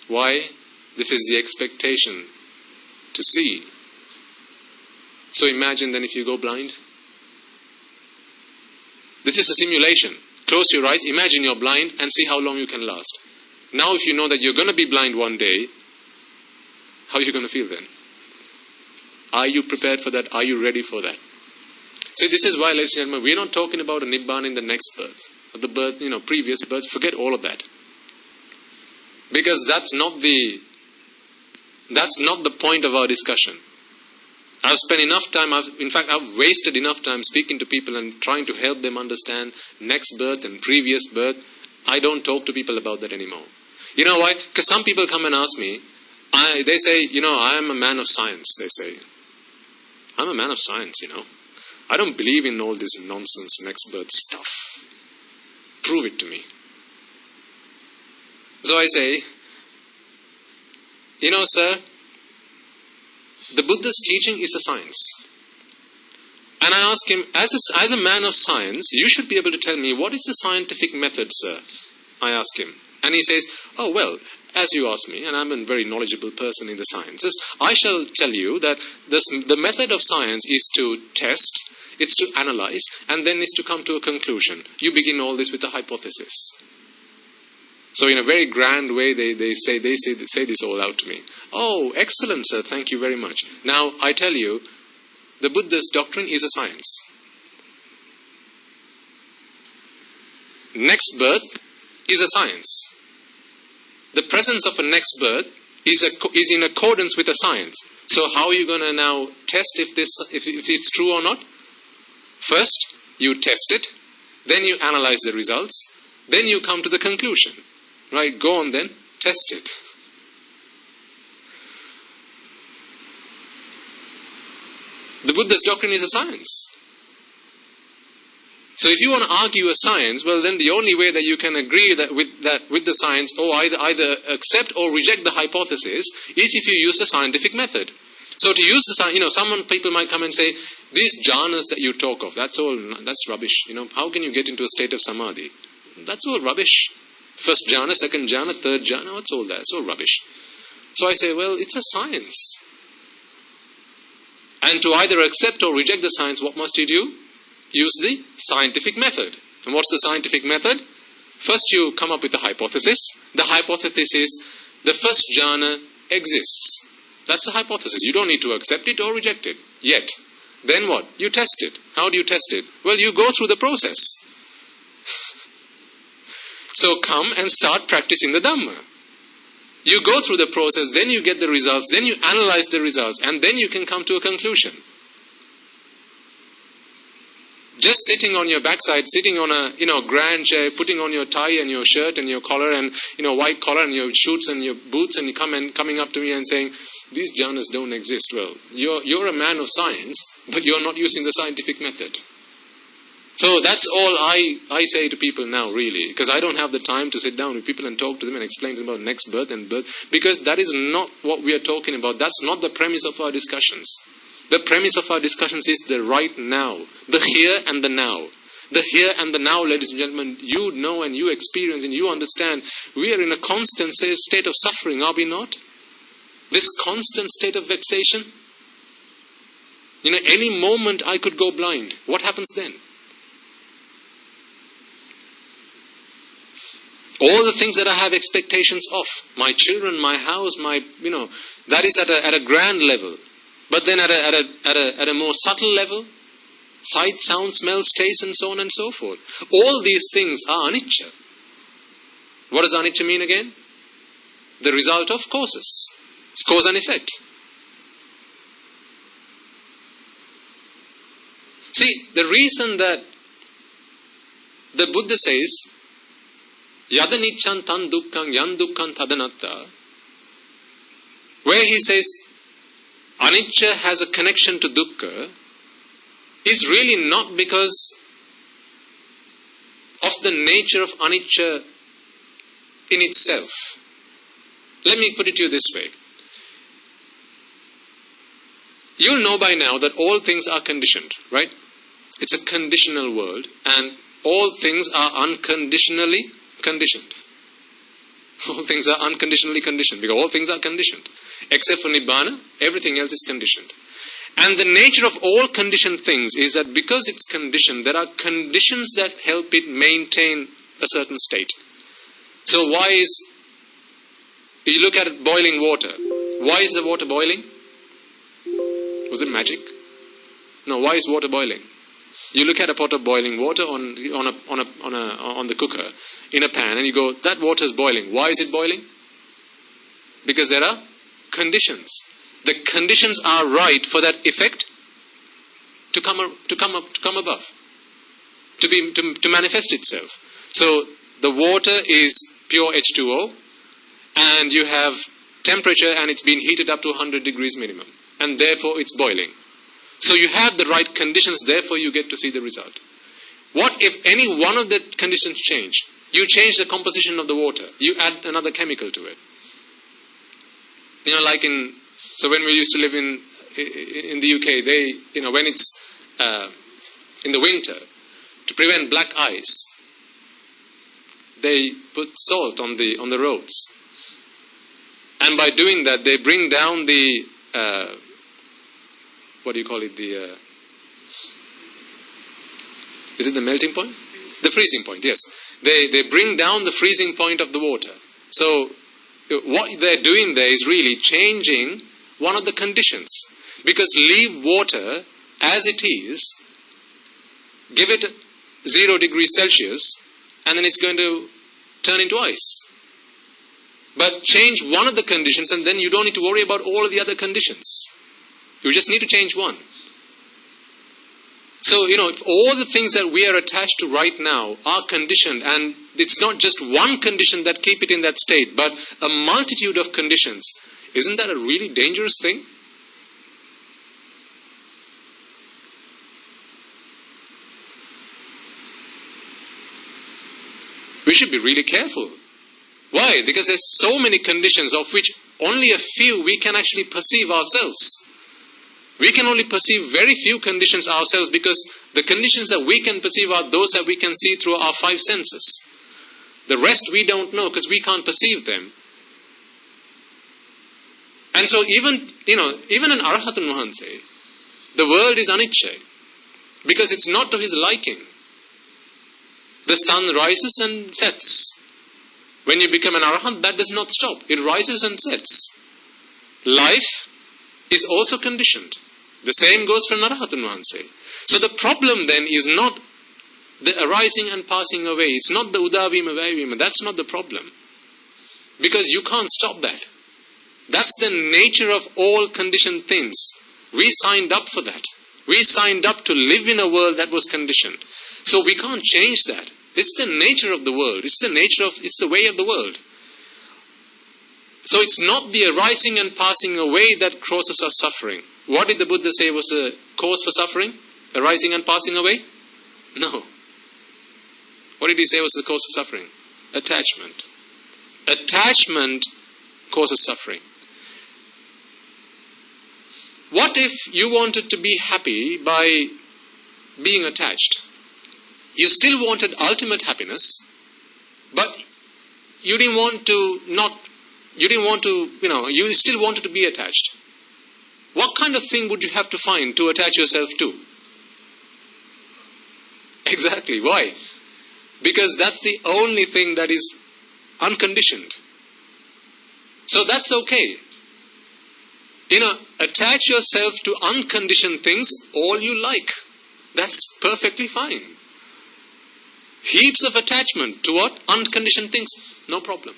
Why? This is the expectation to see. So imagine then if you go blind. This is a simulation. Close your eyes, imagine you're blind and see how long you can last. Now if you know that you're going to be blind one day, how are you going to feel then? Are you prepared for that? Are you ready for that? See, this is why, ladies and gentlemen, we're not talking about a Nibbana in the next birth. Or the birth, previous birth. Forget all of that. Because that's not the point of our discussion. I've spent enough time, I've wasted enough time speaking to people and trying to help them understand next birth and previous birth. I don't talk to people about that anymore. You know why? Because some people come and ask me, they say, I am a man of science, they say. I'm a man of science, I don't believe in all this nonsense next birth stuff. Prove it to me. So I say, sir, the Buddha's teaching is a science. And I ask him, as a man of science, you should be able to tell me, what is the scientific method, sir? I ask him. And he says, oh, well, as you asked me, and I'm a very knowledgeable person in the sciences, I shall tell you that the method of science is to test, it's to analyze, and then is to come to a conclusion. You begin all this with a hypothesis. So in a very grand way, they say this all out to me. Oh, excellent, sir, thank you very much. Now, I tell you, the Buddha's doctrine is a science. Next birth is a science. The presence of a next birth is in accordance with a science. So how are you going to now test if it's true or not? First, you test it, then you analyze the results, then you come to the conclusion. Right, go on then, test it. The Buddha's doctrine is a science. So if you want to argue a science, well then the only way that you can agree with the science, or either accept or reject the hypothesis, is if you use the scientific method. So to use the science, people might come and say, these jhanas that you talk of, that's rubbish. How can you get into a state of samadhi? That's all rubbish. First jhana, second jhana, third jhana, what's all that? It's all rubbish. So I say, well, it's a science. And to either accept or reject the science, what must you do? Use the scientific method. And what's the scientific method? First you come up with a hypothesis. The hypothesis is the first jhana exists. That's a hypothesis. You don't need to accept it or reject it yet. Then what? You test it. How do you test it? Well, you go through the process. So come and start practicing the Dhamma. You go through the process, then you get the results, then you analyze the results, and then you can come to a conclusion. Just sitting on your backside, sitting on a grand chair, putting on your tie and your shirt and your collar and white collar and your shoots and your boots, and coming up to me and saying, these jhanas don't exist. Well, you're a man of science, but you're not using the scientific method. So that's all I say to people now, really, because I don't have the time to sit down with people and talk to them and explain to them about next birth and birth, because that is not what we are talking about. That's not the premise of our discussions. The premise of our discussions is the right now, the here and the now. The here and the now, ladies and gentlemen, you know and you experience and you understand, we are in a constant state of suffering, are we not? This constant state of vexation. Any moment I could go blind. What happens then? All the things that I have expectations of, my children, my house, that is at a grand level. But then at a more subtle level, sight, sound, smells, taste, and so on and so forth. All these things are anicca. What does anicca mean again? The result of causes. It's cause and effect. See, the reason that the Buddha says, Yada nicchan tan dukkhan yan dukkhan tadanatta, where he says, anicca has a connection to dukkha, is really not because of the nature of anicca in itself. Let me put it to you this way. You'll know by now that all things are conditioned, right? It's a conditional world, and all things are unconditionally conditioned. All things are unconditionally conditioned, because all things are conditioned. Except for Nibbana, everything else is conditioned. And the nature of all conditioned things is that because it's conditioned, there are conditions that help it maintain a certain state. So you look at boiling water. Why is the water boiling? Was it magic? No, why is water boiling? You look at a pot of boiling water on the cooker, in a pan, and you go, that water is boiling. Why is it boiling? Because there are conditions. The conditions are right for that effect to come above, to manifest itself. So the water is pure H2O, and you have temperature, and it's been heated up to 100 degrees minimum, and therefore it's boiling. So you have the right conditions, therefore you get to see the result. What if any one of the conditions change? You change the composition of the water. You add another chemical to it. So when we used to live in the UK, they, when it's in the winter, to prevent black ice, they put salt on the roads. And by doing that, they bring down the what do you call it? Is it the melting point? The freezing point, yes. They bring down the freezing point of the water. So what they're doing there is really changing one of the conditions. Because leave water as it is, give it 0 degrees Celsius, and then it's going to turn into ice. But change one of the conditions, and then you don't need to worry about all of the other conditions. You just need to change one. So, if all the things that we are attached to right now are conditioned, and it's not just one condition that keep it in that state, but a multitude of conditions, isn't that a really dangerous thing? We should be really careful. Why? Because there's so many conditions of which only a few we can actually perceive ourselves. We can only perceive very few conditions ourselves, because the conditions that we can perceive are those that we can see through our 5 senses. The rest we don't know because we can't perceive them. And so even an Arahatun Mahanse, the world is anicca, because it's not to his liking. The sun rises and sets. When you become an Arahant, that does not stop. It rises and sets. Life is also conditioned. The same goes for Arahatun Mahanse. So the problem then is not the arising and passing away. It's not the Udavima Vaivima. That's not the problem. Because you can't stop that. That's the nature of all conditioned things. We signed up for that. We signed up to live in a world that was conditioned. So we can't change that. It's the nature of the world. It's the way of the world. So it's not the arising and passing away that causes us suffering. What did the Buddha say was the cause for suffering? Arising and passing away? No. What did he say was the cause for suffering? Attachment. Attachment causes suffering. What if you wanted to be happy by being attached? You still wanted ultimate happiness, but you still wanted to be attached. What kind of thing would you have to find to attach yourself to? Exactly. Why? Because that's the only thing that is unconditioned. So that's okay. Attach yourself to unconditioned things all you like. That's perfectly fine. Heaps of attachment to what? Unconditioned things. No problem.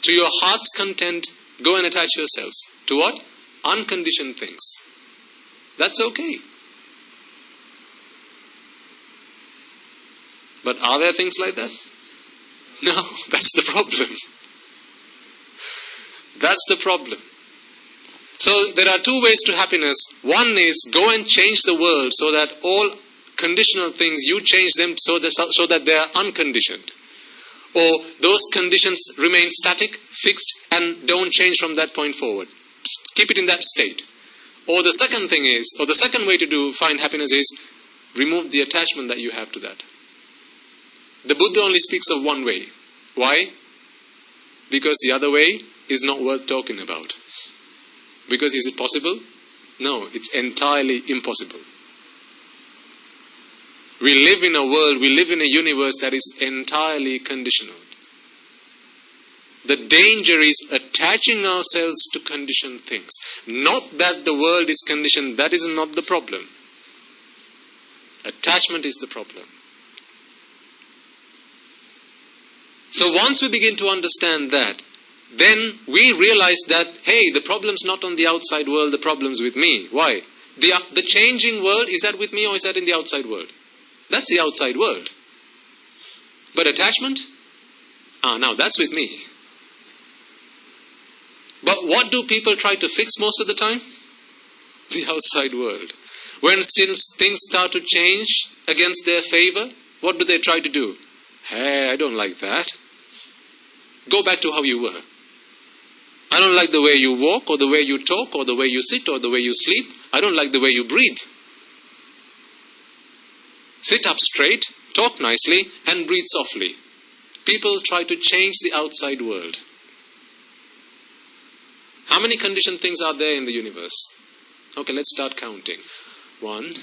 To your heart's content, go and attach yourselves. To what? Unconditioned things. That's okay. But are there things like that? No, that's the problem. That's the problem. So there are two ways to happiness. One is go and change the world so that all conditional things, you change them so that they are unconditioned. Or those conditions remain static, fixed, and don't change from that point forward. Keep it in that state. Or the second way to find happiness is remove the attachment that you have to that. The Buddha only speaks of one way. Why? Because the other way is not worth talking about. Because is it possible? No, it's entirely impossible. We live in a world, we live in a universe that is entirely conditional. The danger is attaching ourselves to conditioned things. Not that the world is conditioned, that is not the problem. Attachment is the problem. So once we begin to understand that, then we realize that, hey, the problem's not on the outside world, the problem's with me. Why? The changing world, is that with me or is that in the outside world? That's the outside world. But attachment? Now that's with me. But what do people try to fix most of the time? The outside world. When still things start to change against their favor, what do they try to do? Hey, I don't like that. Go back to how you were. I don't like the way you walk, or the way you talk, or the way you sit, or the way you sleep. I don't like the way you breathe. Sit up straight, talk nicely, and breathe softly. People try to change the outside world. How many conditioned things are there in the universe? Okay, let's start counting. 1,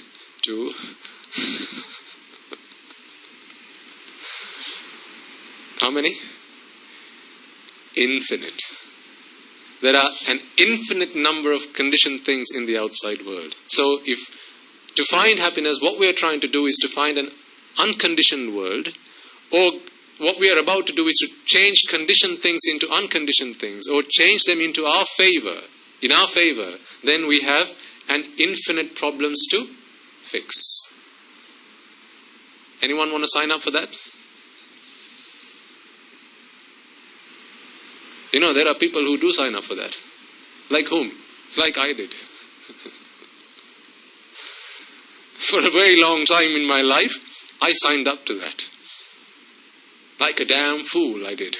2... How many? Infinite. There are an infinite number of conditioned things in the outside world. So to find happiness, what we are trying to do is to find an unconditioned world, or what we are about to do is to change conditioned things into unconditioned things, or change them into our favor. In our favor, then we have an infinite problems to fix. Anyone want to sign up for that? There are people who do sign up for that. Like whom? Like I did. For a very long time in my life, I signed up to that. Like a damn fool, I did.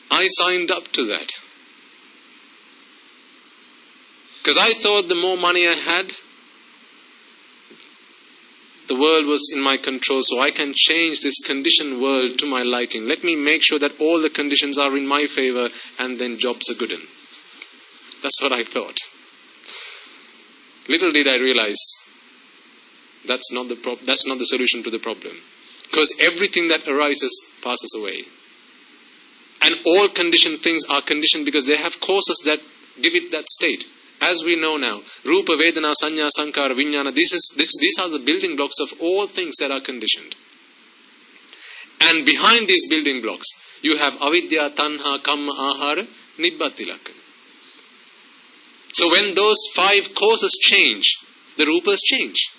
I signed up to that. Because I thought the more money I had, the world was in my control, so I can change this conditioned world to my liking. Let me make sure that all the conditions are in my favor, and then jobs are good. That's what I thought. Little did I realize that's not the solution to the problem. Because everything that arises passes away. And all conditioned things are conditioned because they have causes that give it that state. As we know now, Rupa, Vedana, Sanya, Sankara, Vijnana, these are the building blocks of all things that are conditioned. And behind these building blocks, you have avidya, tanha, kamma, ahara, nibbati lakkhana. So when those 5 causes change, the rupas change.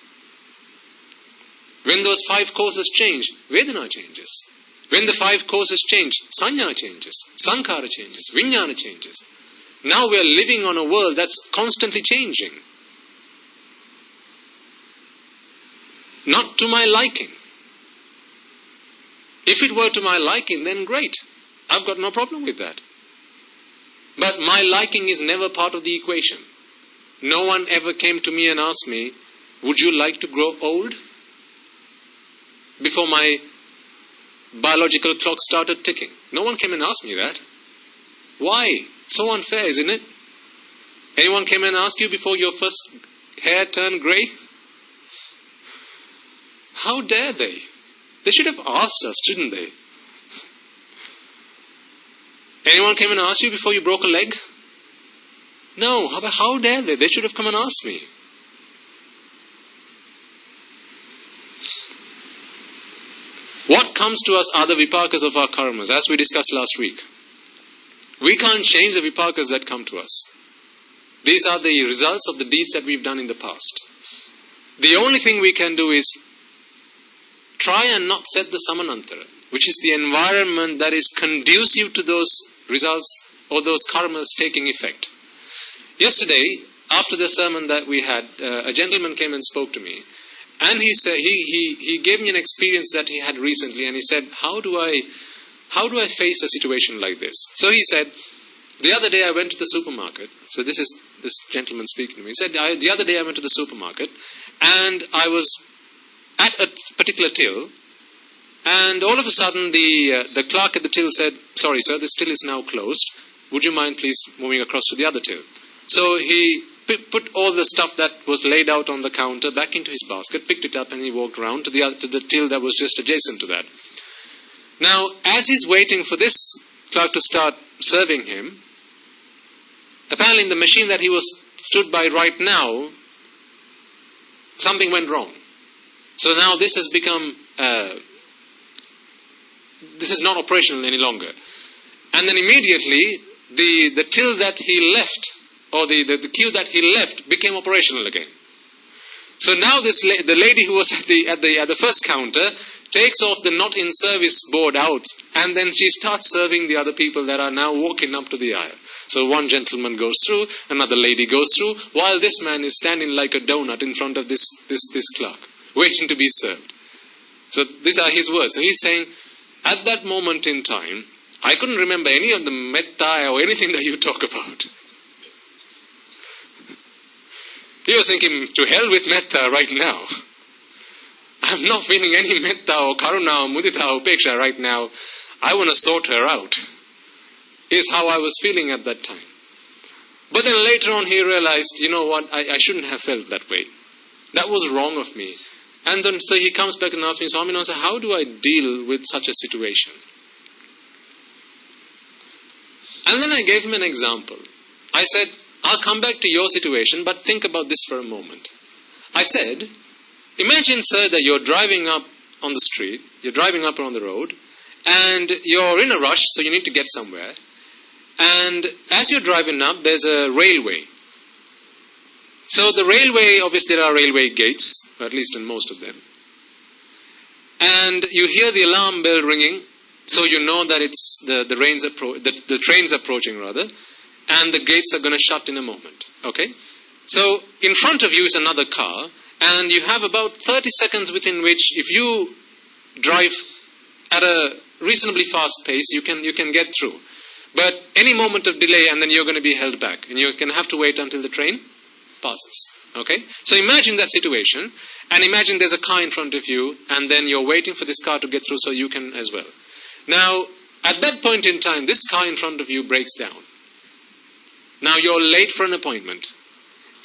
When those 5 causes change, Vedana changes. When the 5 causes change, Sanya changes, Sankhara changes, Vijnana changes. Now we are living on a world that's constantly changing. Not to my liking. If it were to my liking, then great. I've got no problem with that. But my liking is never part of the equation. No one ever came to me and asked me, would you like to grow old? Before my biological clock started ticking. No one came and asked me that. Why? So unfair, isn't it? Anyone came and asked you before your first hair turned grey? How dare they? They should have asked us, shouldn't they? Anyone came and asked you before you broke a leg? No, how dare they? They should have come and asked me. What comes to us are the vipakas of our karmas, as we discussed last week. We can't change the vipakas that come to us. These are the results of the deeds that we've done in the past. The only thing we can do is try and not set the samanantara, which is the environment that is conducive to those results or those karmas taking effect. Yesterday, after the sermon that we had, a gentleman came and spoke to me. And he said he gave me an experience that he had recently, and he said, how do I face a situation like this? So he said, the other day I went to the supermarket. So this is this gentleman speaking to me. He said, the other day I went to the supermarket, and I was at a particular till, and all of a sudden the clerk at the till said, sorry sir, this till is now closed. Would you mind please moving across to the other till? So he put all the stuff that was laid out on the counter back into his basket, picked it up, and he walked around to the till that was just adjacent to that. Now, as he's waiting for this clerk to start serving him, apparently in the machine that he was stood by right now, something went wrong. So now this has become, this is not operational any longer. And then immediately, the till that he left, or the queue that he left, became operational again. So now the lady who was at the first counter takes off the not in service board out, and then she starts serving the other people that are now walking up to the aisle. So one gentleman goes through, another lady goes through, while this man is standing like a donut in front of this clerk, waiting to be served. So these are his words. So he's saying, at that moment in time, I couldn't remember any of the metta or anything that you talk about. He was thinking, to hell with metta right now. I'm not feeling any metta or karuna or mudita or upeksha right now. I want to sort her out. Is how I was feeling at that time. But then later on he realized, you know what, I shouldn't have felt that way. That was wrong of me. And then so he comes back and asks me, Swaminatha, how do I deal with such a situation? And then I gave him an example. I said, I'll come back to your situation, but think about this for a moment. I said, imagine, sir, that you're driving up on the street, you're driving up on the road, and you're in a rush, so you need to get somewhere. And as you're driving up, there's a railway. So the railway, obviously there are railway gates, or at least in most of them. And you hear the alarm bell ringing, so you know that it's the train's approaching rather, and the gates are going to shut in a moment. Okay? So in front of you is another car, and you have about 30 seconds within which, if you drive at a reasonably fast pace, you can get through. But any moment of delay, and then you're going to be held back, and you're going to have to wait until the train passes. Okay? So imagine that situation, and imagine there's a car in front of you, and then you're waiting for this car to get through so you can as well. Now, at that point in time, this car in front of you breaks down. Now you're late for an appointment,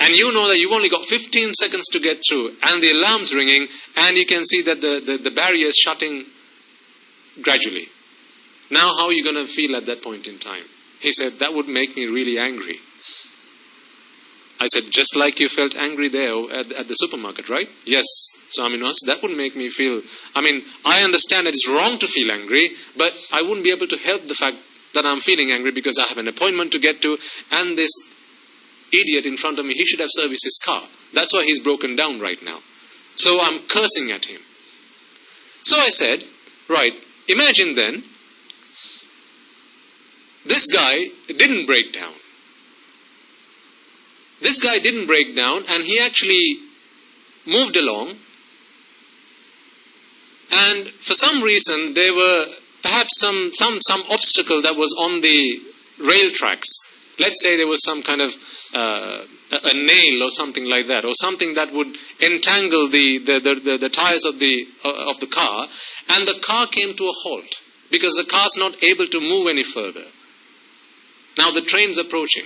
and you know that you've only got 15 seconds to get through, and the alarm's ringing, and you can see that the barrier is shutting gradually. Now how are you going to feel at that point in time? He said, that would make me really angry. I said, just like you felt angry there at the supermarket, right? Yes. Swami asked, that would make me feel, I understand that it's wrong to feel angry, but I wouldn't be able to help the fact that I'm feeling angry because I have an appointment to get to, and this idiot in front of me, he should have serviced his car. That's why he's broken down right now. So I'm cursing at him. So I said, right, imagine then, this guy didn't break down. This guy didn't break down, and he actually moved along. And for some reason, there were perhaps some obstacle that was on the rail tracks. Let's say there was some kind of a nail or something like that, or something that would entangle the tires of the car, and the car came to a halt because the car's not able to move any further. Now the train's approaching,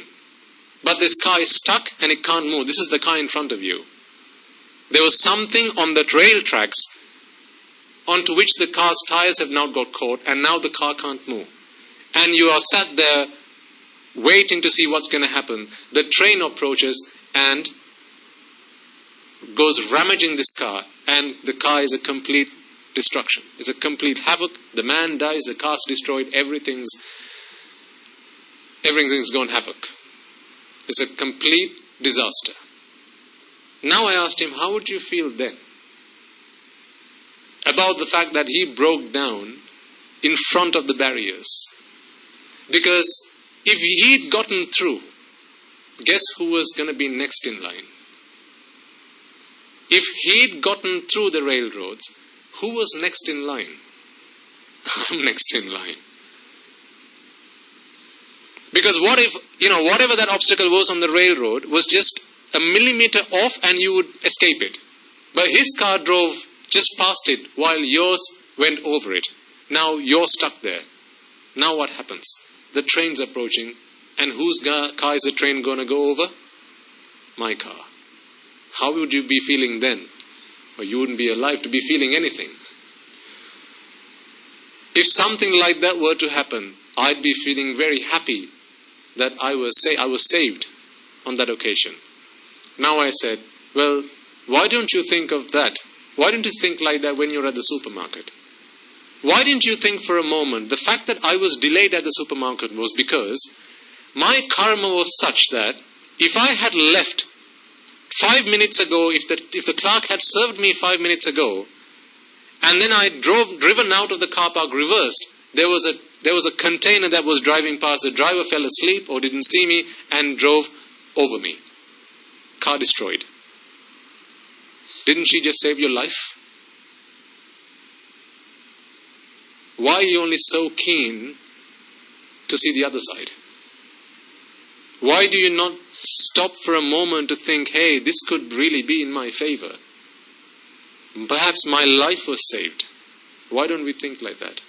but this car is stuck and it can't move. This is the car in front of you. There was something on the rail tracks onto which the car's tires have now got caught, and now the car can't move. And you are sat there waiting to see what's going to happen. The train approaches and goes ramaging this car, and the car is a complete destruction. It's a complete havoc. The man dies, the car's destroyed, everything's gone havoc. It's a complete disaster. Now I asked him, how would you feel then? About the fact that he broke down in front of the barriers. Because if he'd gotten through, guess who was going to be next in line? If he'd gotten through the railroads, who was next in line? I'm next in line. Because what if, whatever that obstacle was on the railroad was just a millimeter off and you would escape it. But his car drove just past it while yours went over it. Now you're stuck there. Now what happens? The train's approaching, and whose car is the train going to go over? My car. How would you be feeling then? Well, you wouldn't be alive to be feeling anything. If something like that were to happen, I'd be feeling very happy that I was saved on that occasion. Now I said, well, why don't you think of that? Why don't you think like that when you're at the supermarket? Why didn't you think for a moment, the fact that I was delayed at the supermarket was because my karma was such that if I had left 5 minutes ago, if the clerk had served me 5 minutes ago, and then I driven out of the car park reversed, there was a container that was driving past. The driver fell asleep or didn't see me and drove over me. Car destroyed. Didn't she just save your life? Why are you only so keen to see the other side? Why do you not stop for a moment to think, hey, this could really be in my favor? Perhaps my life was saved. Why don't we think like that?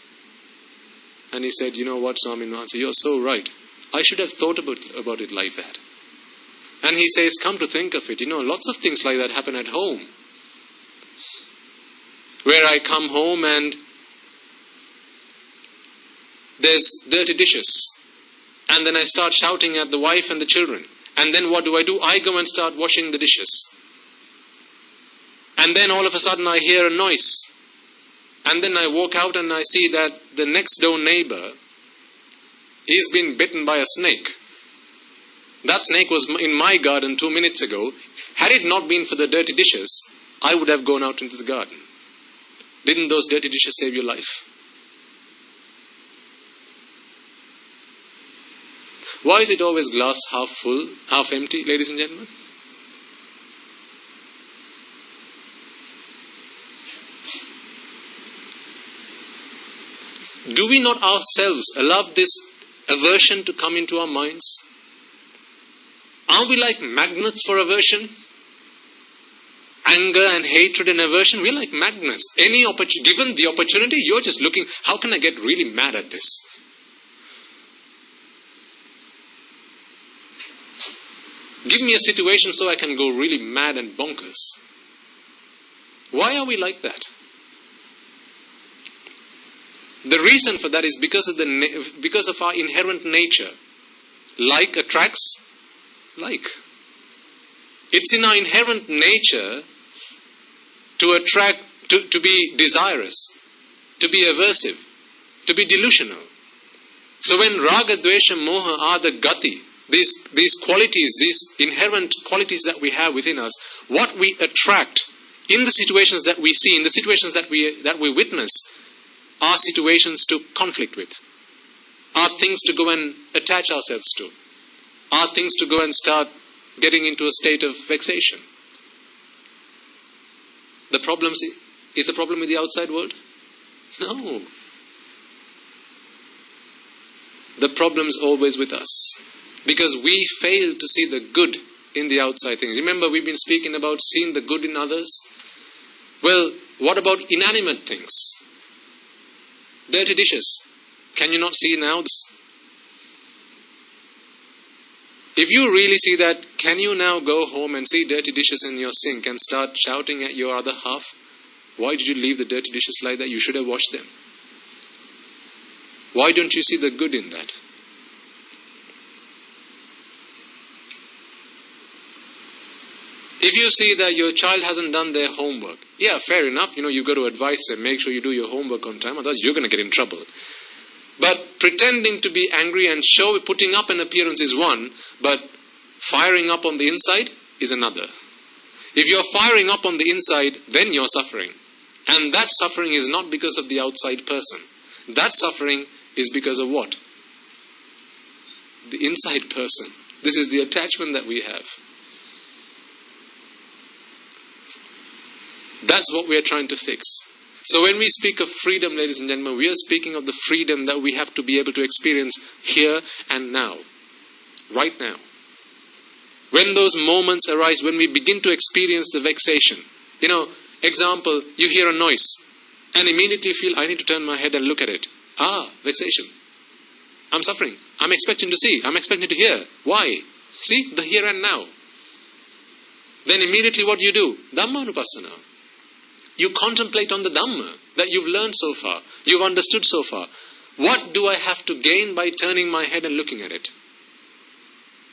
And he said, you know what, Swami Nivathapa, you're so right. I should have thought about it like that. And he says, come to think of it, lots of things like that happen at home. Where I come home and there's dirty dishes. And then I start shouting at the wife and the children. And then what do? I go and start washing the dishes. And then all of a sudden I hear a noise. And then I walk out and I see that the next door neighbor, he's been bitten by a snake. That snake was in my garden 2 minutes ago. Had it not been for the dirty dishes, I would have gone out into the garden. Didn't those dirty dishes save your life? Why is it always glass half full, half empty, ladies and gentlemen? Do we not ourselves allow this aversion to come into our minds? Are we like magnets for aversion? Anger and hatred and aversion, we're like magnets. Given the opportunity, you're just looking, how can I get really mad at this? Give me a situation so I can go really mad and bonkers. Why are we like that? The reason for that is because of our inherent nature. Like attracts like. It's in our inherent nature to attract, to be desirous, to be aversive, to be delusional. So when raga, dvesha, moha are the gati, these qualities, these inherent qualities that we have within us, what we attract in the situations that we see, in the situations that we witness, are situations to conflict with, are things to go and attach ourselves to, are things to go and start getting into a state of vexation. Is the problem with the outside world? No. The problem's always with us. Because we fail to see the good in the outside things. Remember, we've been speaking about seeing the good in others. Well, what about inanimate things? Dirty dishes. Can you not see now? If you really see that, can you now go home and see dirty dishes in your sink and start shouting at your other half? Why did you leave the dirty dishes like that? You should have washed them. Why don't you see the good in that? If you see that your child hasn't done their homework, yeah, fair enough, you've got to advise them, make sure you do your homework on time, otherwise you're going to get in trouble. But pretending to be angry and putting up an appearance is one, but firing up on the inside is another. If you're firing up on the inside, then you're suffering. And that suffering is not because of the outside person. That suffering is because of what? The inside person. This is the attachment that we have. That's what we are trying to fix. So when we speak of freedom, ladies and gentlemen, we are speaking of the freedom that we have to be able to experience here and now. Right now. When those moments arise, when we begin to experience the vexation. Example, you hear a noise and immediately feel, I need to turn my head and look at it. Vexation. I'm suffering. I'm expecting to see. I'm expecting to hear. Why? See, the here and now. Then immediately what do? Dhammanupassana. You contemplate on the Dhamma that you've learned so far, you've understood so far. What do I have to gain by turning my head and looking at it?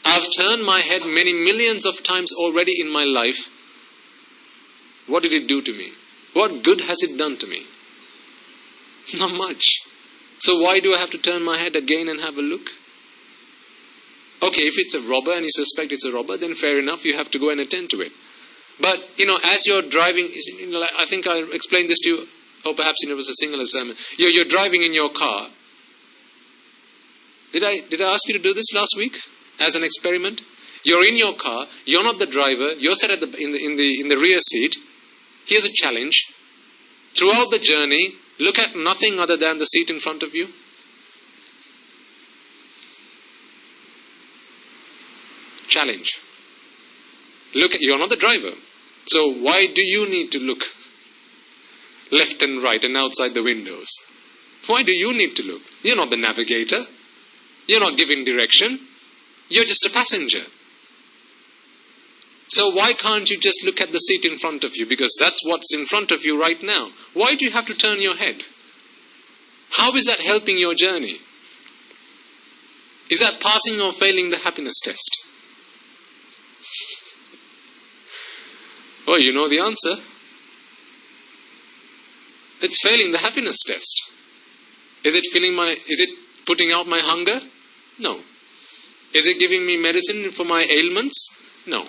I've turned my head many millions of times already in my life. What did it do to me? What good has it done to me? Not much. So why do I have to turn my head again and have a look? Okay, if it's a robber and you suspect it's a robber, then fair enough, you have to go and attend to it. But, as you're driving, I think I explained this to you, or perhaps it was a singular sermon. You're driving in your car. Did I ask you to do this last week as an experiment? You're in your car, you're not the driver, you're sat in the rear seat. Here's a challenge. Throughout the journey, look at nothing other than the seat in front of you. Challenge. You're not the driver. So why do you need to look left and right and outside the windows? Why do you need to look? You're not the navigator. You're not giving direction. You're just a passenger. So why can't you just look at the seat in front of you? Because that's what's in front of you right now. Why do you have to turn your head? How is that helping your journey? Is that passing or failing the happiness test? Oh, you know the answer. It's failing the happiness test. Is it putting out my hunger? No. Is it giving me medicine for my ailments? No.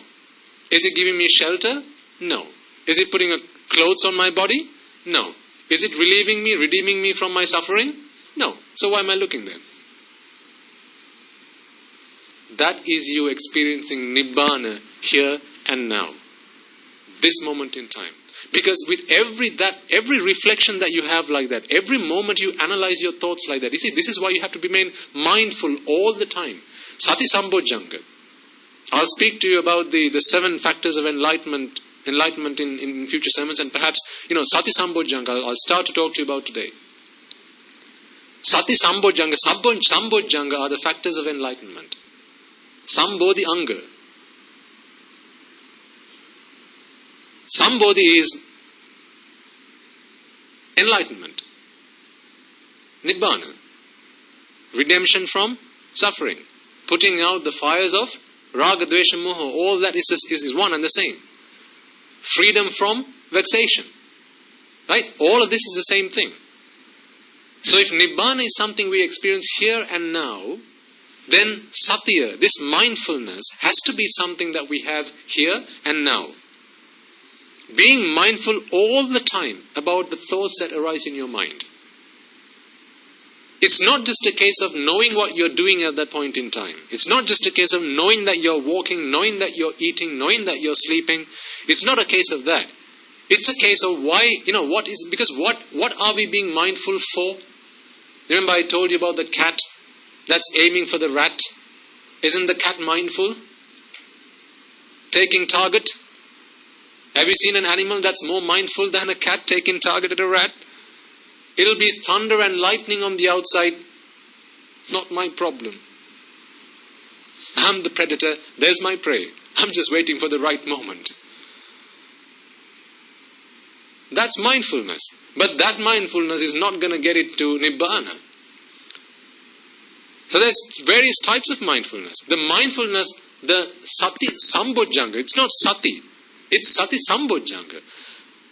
Is it giving me shelter? No. Is it putting clothes on my body? No. Is it relieving me, redeeming me from my suffering? No. So why am I looking then? That is you experiencing Nibbana here and now. This moment in time. Because with every reflection that you have like that, every moment you analyze your thoughts like that, you see, this is why you have to be mindful all the time. Sati Sambojjhanga. I'll speak to you about the 7 factors of enlightenment in future sermons, and perhaps, Sati Sambojjhanga, I'll start to talk to you about today. Sati Sambojjhanga, Sambojjhanga are the factors of enlightenment. Sambodhi Anga. Sambodhi is enlightenment. Nibbana. Redemption from suffering. Putting out the fires of raga, dvesha, moha, all that is one and the same. Freedom from vexation. Right? All of this is the same thing. So if Nibbana is something we experience here and now, then satya, this mindfulness, has to be something that we have here and now. Being mindful all the time about the thoughts that arise in your mind. It's not just a case of knowing what you're doing at that point in time. It's not just a case of knowing that you're walking, knowing that you're eating, knowing that you're sleeping. It's not a case of that. It's a case of why, what are we being mindful for? Remember I told you about the cat that's aiming for the rat. Isn't the cat mindful? Taking target. Have you seen an animal that's more mindful than a cat taking target at a rat? It'll be thunder and lightning on the outside. Not my problem. I'm the predator. There's my prey. I'm just waiting for the right moment. That's mindfulness. But that mindfulness is not going to get it to Nibbana. So there's various types of mindfulness. The mindfulness, the sati sambojjhanga, it's not sati. It's sati sambojjhanga.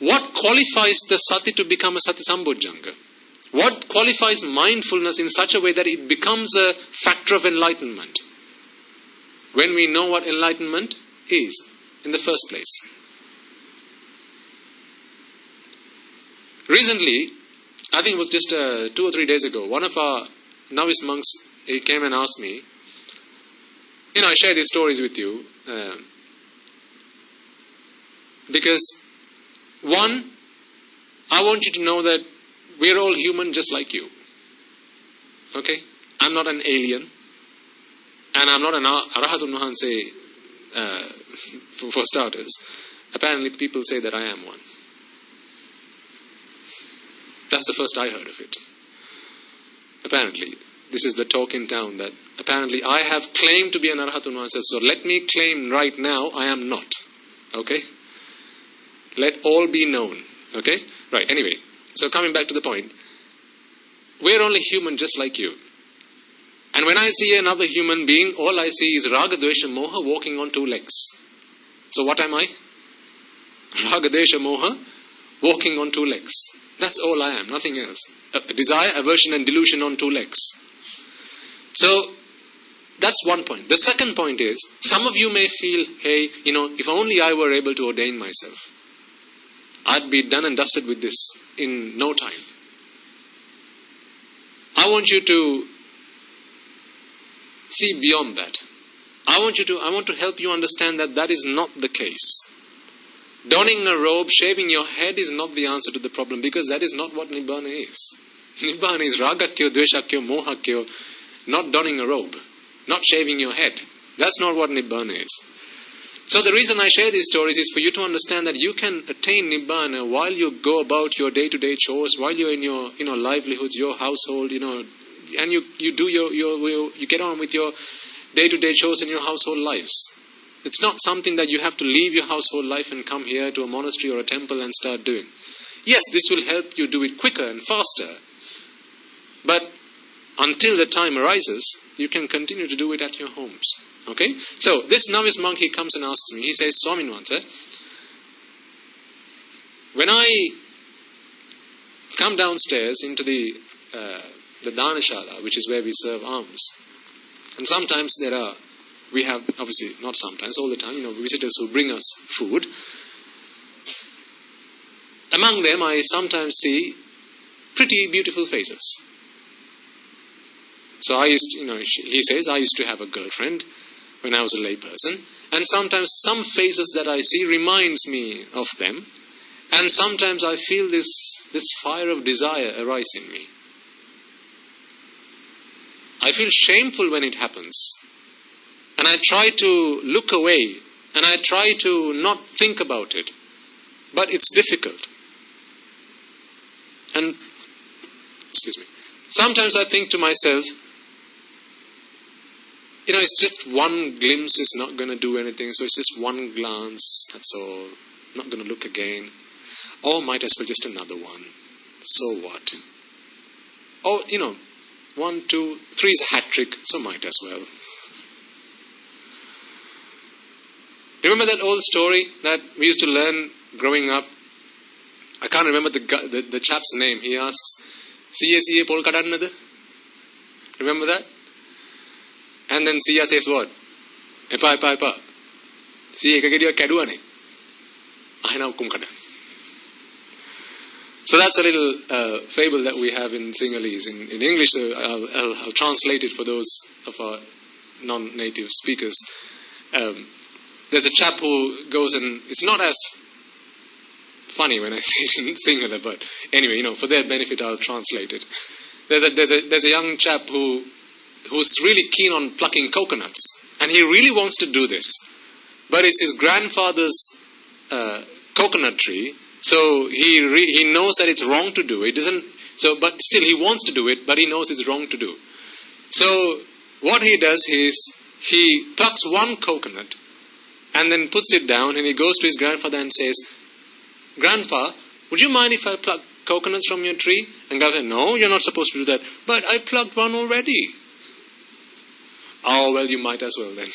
What qualifies the sati to become a sati sambojjhanga? What qualifies mindfulness in such a way that it becomes a factor of enlightenment? When we know what enlightenment is in the first place. Recently, I think it was just 2 or 3 days ago, one of our novice monks, he came and asked me, I share these stories with you because one, I want you to know that we're all human just like you. Okay? I'm not an alien. And I'm not an Arahatun Mahanse for starters. Apparently people say that I am one. That's the first I heard of it. Apparently. This is the talk in town that apparently I have claimed to be an Arahatun Mahanse. So let me claim right now I am not. Okay? Let all be known. Okay? Right, anyway. So coming back to the point. We're only human just like you. And when I see another human being, all I see is Raga, Dvesha, Moha walking on 2 legs. So what am I? Raga, Dvesha, Moha walking on 2 legs. That's all I am, nothing else. Desire, aversion and delusion on 2 legs. So, that's one point. The second point is, some of you may feel, hey, if only I were able to ordain myself, I'd be done and dusted with this in no time. I want you to see beyond that. I want to help you understand that that is not the case. Donning a robe, shaving your head is not the answer to the problem, because that is not what Nibbana is. Nibbana is ragakyo, dveshakyo, mohakyo, not donning a robe, not shaving your head. That's not what Nibbana is. So the reason I share these stories is for you to understand that you can attain Nibbana while you go about your day-to-day chores, while you're in your livelihoods, your household, and you do you get on with your day-to-day chores in your household lives. It's not something that you have to leave your household life and come here to a monastery or a temple and start doing. Yes, this will help you do it quicker and faster. But until the time arises, you can continue to do it at your homes. Okay? So, this novice monk, he comes and asks me, he says, Swaminwanta, when I come downstairs into the Dhanashala, which is where we serve alms, and sometimes we have, obviously not sometimes, all the time, visitors who bring us food. Among them, I sometimes see pretty beautiful faces. So he says, I used to have a girlfriend when I was a lay person, and sometimes some faces that I see reminds me of them, and sometimes I feel this fire of desire arise in me. I feel shameful when it happens. And I try to look away, and I try to not think about it. But it's difficult. And, sometimes I think to myself, it's just one glimpse is not going to do anything, so it's just one glance, that's all. Not going to look again. Or might as well just another one. So what? Or, 1, 2, 3 is a hat trick, so might as well. Remember that old story that we used to learn growing up? I can't remember the chap's name. He asks, "Siya pol kadannada?" Remember that? And then Siya says what? Epa. Siya එක ගෙඩියක් කැඩුවානේ. අහන ඔක්කොම කඩ. So that's a little fable that we have in Sinhalese. In English, I'll translate it for those of our non-native speakers. There's a chap who goes and it's not as funny when I say it in Sinhala, but anyway, for their benefit, I'll translate it. There's a young chap who's really keen on plucking coconuts, and he really wants to do this, but it's his grandfather's coconut tree, so he knows that it's wrong to do it. But still he wants to do it, but he knows it's wrong to do. So what he does is he plucks one coconut and then puts it down, and he goes to his grandfather and says, "Grandpa, would you mind if I pluck coconuts from your tree?" And Grandpa said, "No, you're not supposed to do that." "But I plucked one already." "Oh, well, you might as well then."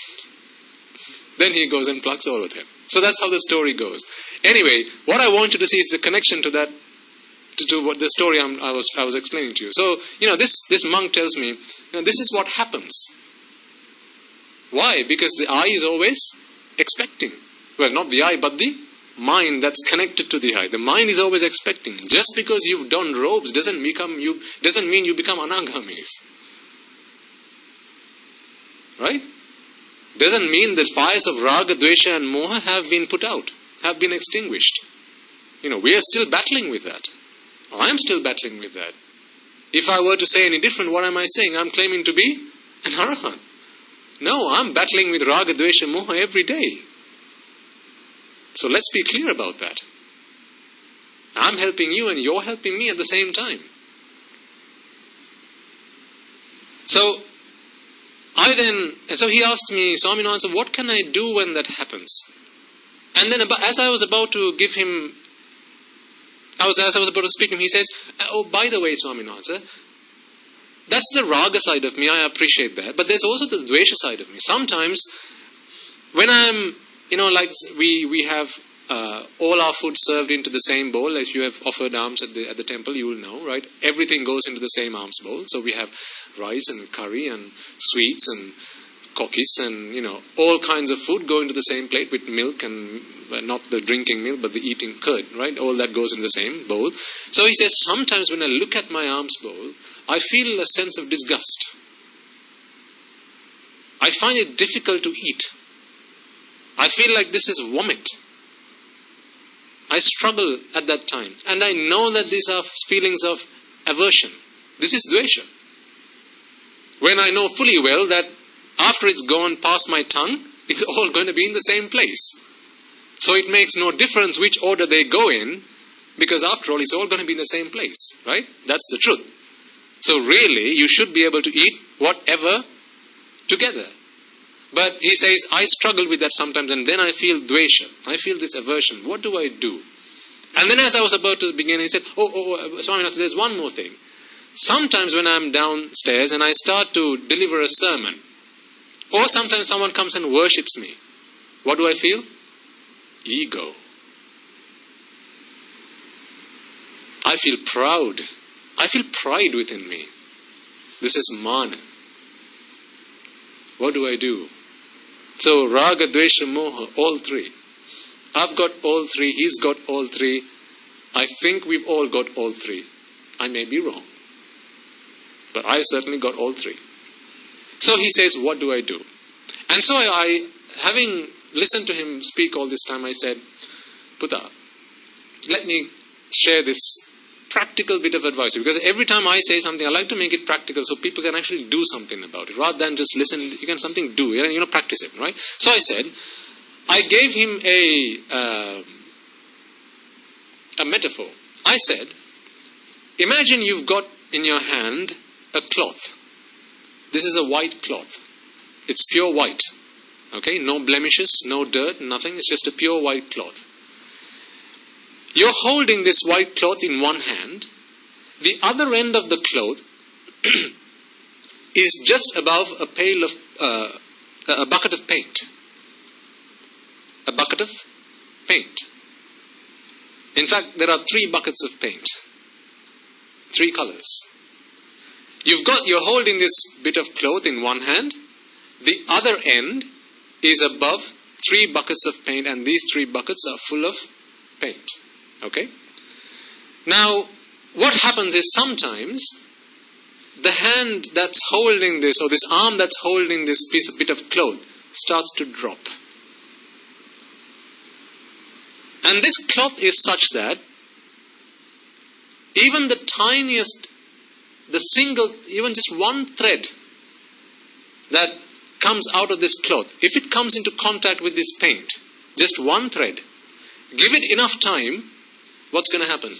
Then he goes and plucks all of them. So that's how the story goes. Anyway, what I want you to see is the connection to that, to what the story I was explaining to you. So, this monk tells me, this is what happens. Why? Because the eye is always expecting. Well, not the eye, but the mind that's connected to the eye. The mind is always expecting. Just because you've donned robes doesn't mean you become anagamis. Right? Doesn't mean the fires of raga, dvesha and moha have been put out, have been extinguished. We are still battling with that. I am still battling with that. If I were to say any different, what am I saying? I'm claiming to be an arahant. No, I'm battling with raga, dvesha, moha every day. So let's be clear about that. I'm helping you and you're helping me at the same time. So he asked me, "Swaminatha, what can I do when that happens?" And then as I was about to give him, as I was about to speak to him, he says, "Oh, by the way, Swaminatha, that's the raga side of me, I appreciate that, but there's also the dvesha side of me. Sometimes when I'm, like we have all our food served into the same bowl. If you have offered alms at the temple, you will know, right? Everything goes into the same alms bowl. So we have rice and curry and sweets and kokis and, all kinds of food go into the same plate with milk and not the drinking milk, but the eating curd, right? All that goes in the same bowl. So he says, sometimes when I look at my alms bowl, I feel a sense of disgust. I find it difficult to eat. I feel like this is vomit. I struggle at that time. And I know that these are feelings of aversion. This is dvesha. When I know fully well that after it's gone past my tongue, it's all going to be in the same place. So it makes no difference which order they go in, because after all, it's all going to be in the same place, right? That's the truth. So really, you should be able to eat whatever together. But he says, I struggle with that sometimes, and then I feel dvesha. I feel this aversion. What do I do? And then as I was about to begin, he said, Swaminatha, there's one more thing. Sometimes when I'm downstairs and I start to deliver a sermon, or sometimes someone comes and worships me, what do I feel? Ego. I feel proud. I feel pride within me. This is mana. What do I do? So, raga, dvesha, moha, all three. I've got all three, he's got all three. I think we've all got all three. I may be wrong. But I've certainly got all three. So he says, what do I do? And so I having listened to him speak all this time, I said, Buddha, let me share this practical bit of advice. Because every time I say something, I like to make it practical so people can actually do something about it. Rather than just listen, you can something do, practice it, right? So I said, I gave him a metaphor. I said, imagine you've got in your hand a cloth. This is a white cloth. It's pure white. Okay, no blemishes, no dirt, nothing. It's just a pure white cloth. You're holding this white cloth in one hand. The other end of the cloth is just above a pail of a bucket of paint. a bucket of paint. In fact, there are 3 buckets of paint. 3 colors. You're holding this bit of cloth in one hand. The other end is above 3 buckets of paint, and these 3 buckets are full of paint. Okay? Now, what happens is sometimes the hand that's holding this, or this arm that's holding this bit of cloth, starts to drop. And this cloth is such that even the tiniest, even just one thread that comes out of this cloth, if it comes into contact with this paint, just one thread, give it enough time, what's going to happen?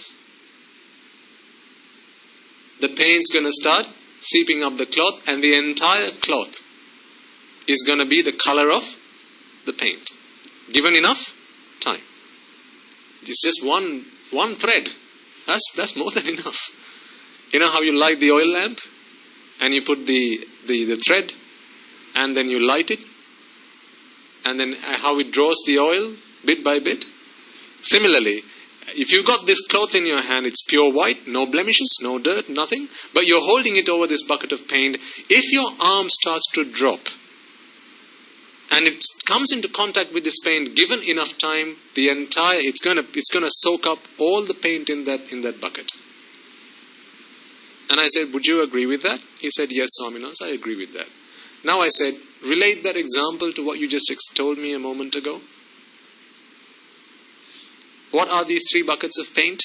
The paint's going to start seeping up the cloth, and the entire cloth is going to be the color of the paint. Given enough time. It's just one thread. That's more than enough. You know how you light the oil lamp? And you put the thread, and then you light it, and then how it draws the oil bit by bit. Similarly, if you've got this cloth in your hand, it's pure white, no blemishes, no dirt, nothing, but you're holding it over this bucket of paint. If your arm starts to drop and it comes into contact with this paint, given enough time, it's gonna soak up all the paint in that bucket. And I said, would you agree with that? He said, yes, Swaminatha, I agree with that. Now I said, relate that example to what you just told me a moment ago. What are these 3 buckets of paint?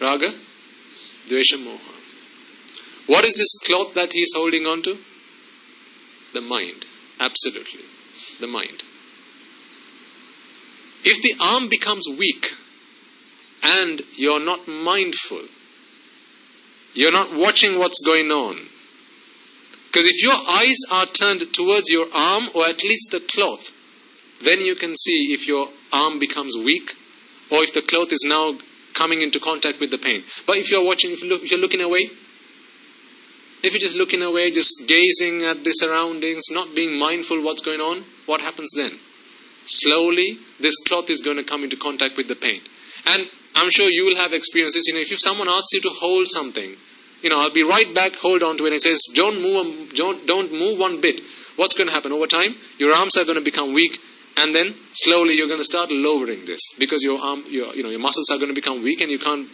Raga, Dvesha, Moha. What is this cloth that he's holding on to? The mind. Absolutely. The mind. If the arm becomes weak and you're not mindful, you're not watching what's going on. Because if your eyes are turned towards your arm, or at least the cloth, then you can see if your arm becomes weak, or if the cloth is now coming into contact with the paint. But if you're watching, if you're looking away, if you're just looking away, just gazing at the surroundings, not being mindful what's going on, what happens then? Slowly, this cloth is going to come into contact with the paint. And I'm sure you will have experienced this. If someone asks you to hold something, I'll be right back, hold on to it, and it says, don't move one bit. What's going to happen? Over time, your arms are going to become weak, and then slowly you're going to start lowering this, because your muscles are going to become weak and you can't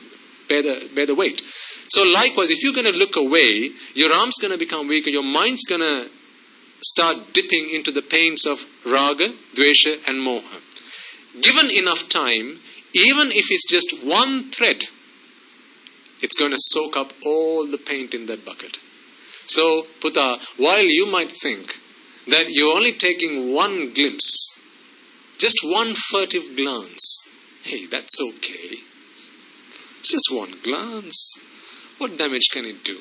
bear the weight. So likewise, if you're going to look away, your arm's going to become weak and your mind's going to start dipping into the paints of raga, dvesha and moha. Given enough time, even if it's just one thread, it's going to soak up all the paint in that bucket. So, Putta, while you might think that you're only taking one glimpse, just one furtive glance, hey, that's okay. It's just one glance. What damage can it do?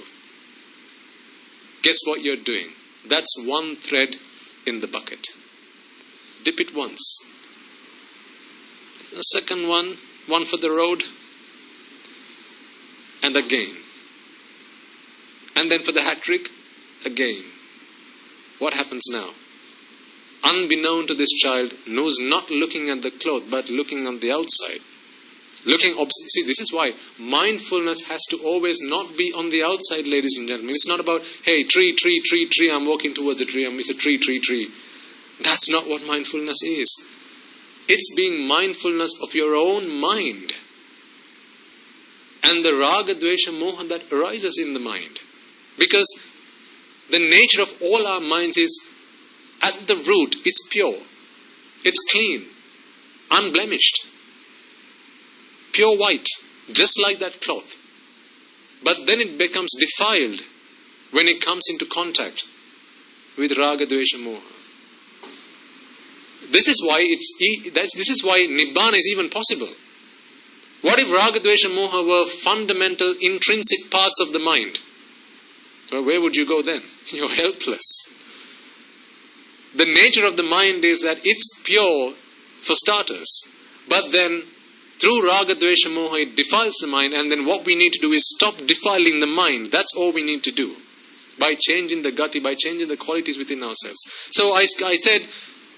Guess what you're doing? That's one thread in the bucket. Dip it once. A second one for the road. And again. And then for the hat trick, again. What happens now? Unbeknown to this child, who's not looking at the cloth, but looking on the outside. See, this is why mindfulness has to always not be on the outside, ladies and gentlemen. It's not about, hey, tree, I'm walking towards the tree, it's a tree. That's not what mindfulness is. It's being mindfulness of your own mind. And the raga, dvesha, moha that arises in the mind. Because the nature of all our minds is, at the root, it's pure. It's clean. Unblemished. Pure white. Just like that cloth. But then it becomes defiled when it comes into contact with raga, dvesha, moha. This is why Nibbana is even possible. What if raga, dvesha, moha were fundamental, intrinsic parts of the mind? Well, where would you go then? You're helpless. The nature of the mind is that it's pure for starters. But then, through raga, dvesha, moha, it defiles the mind, and then what we need to do is stop defiling the mind. That's all we need to do. By changing the gati, by changing the qualities within ourselves. So I said,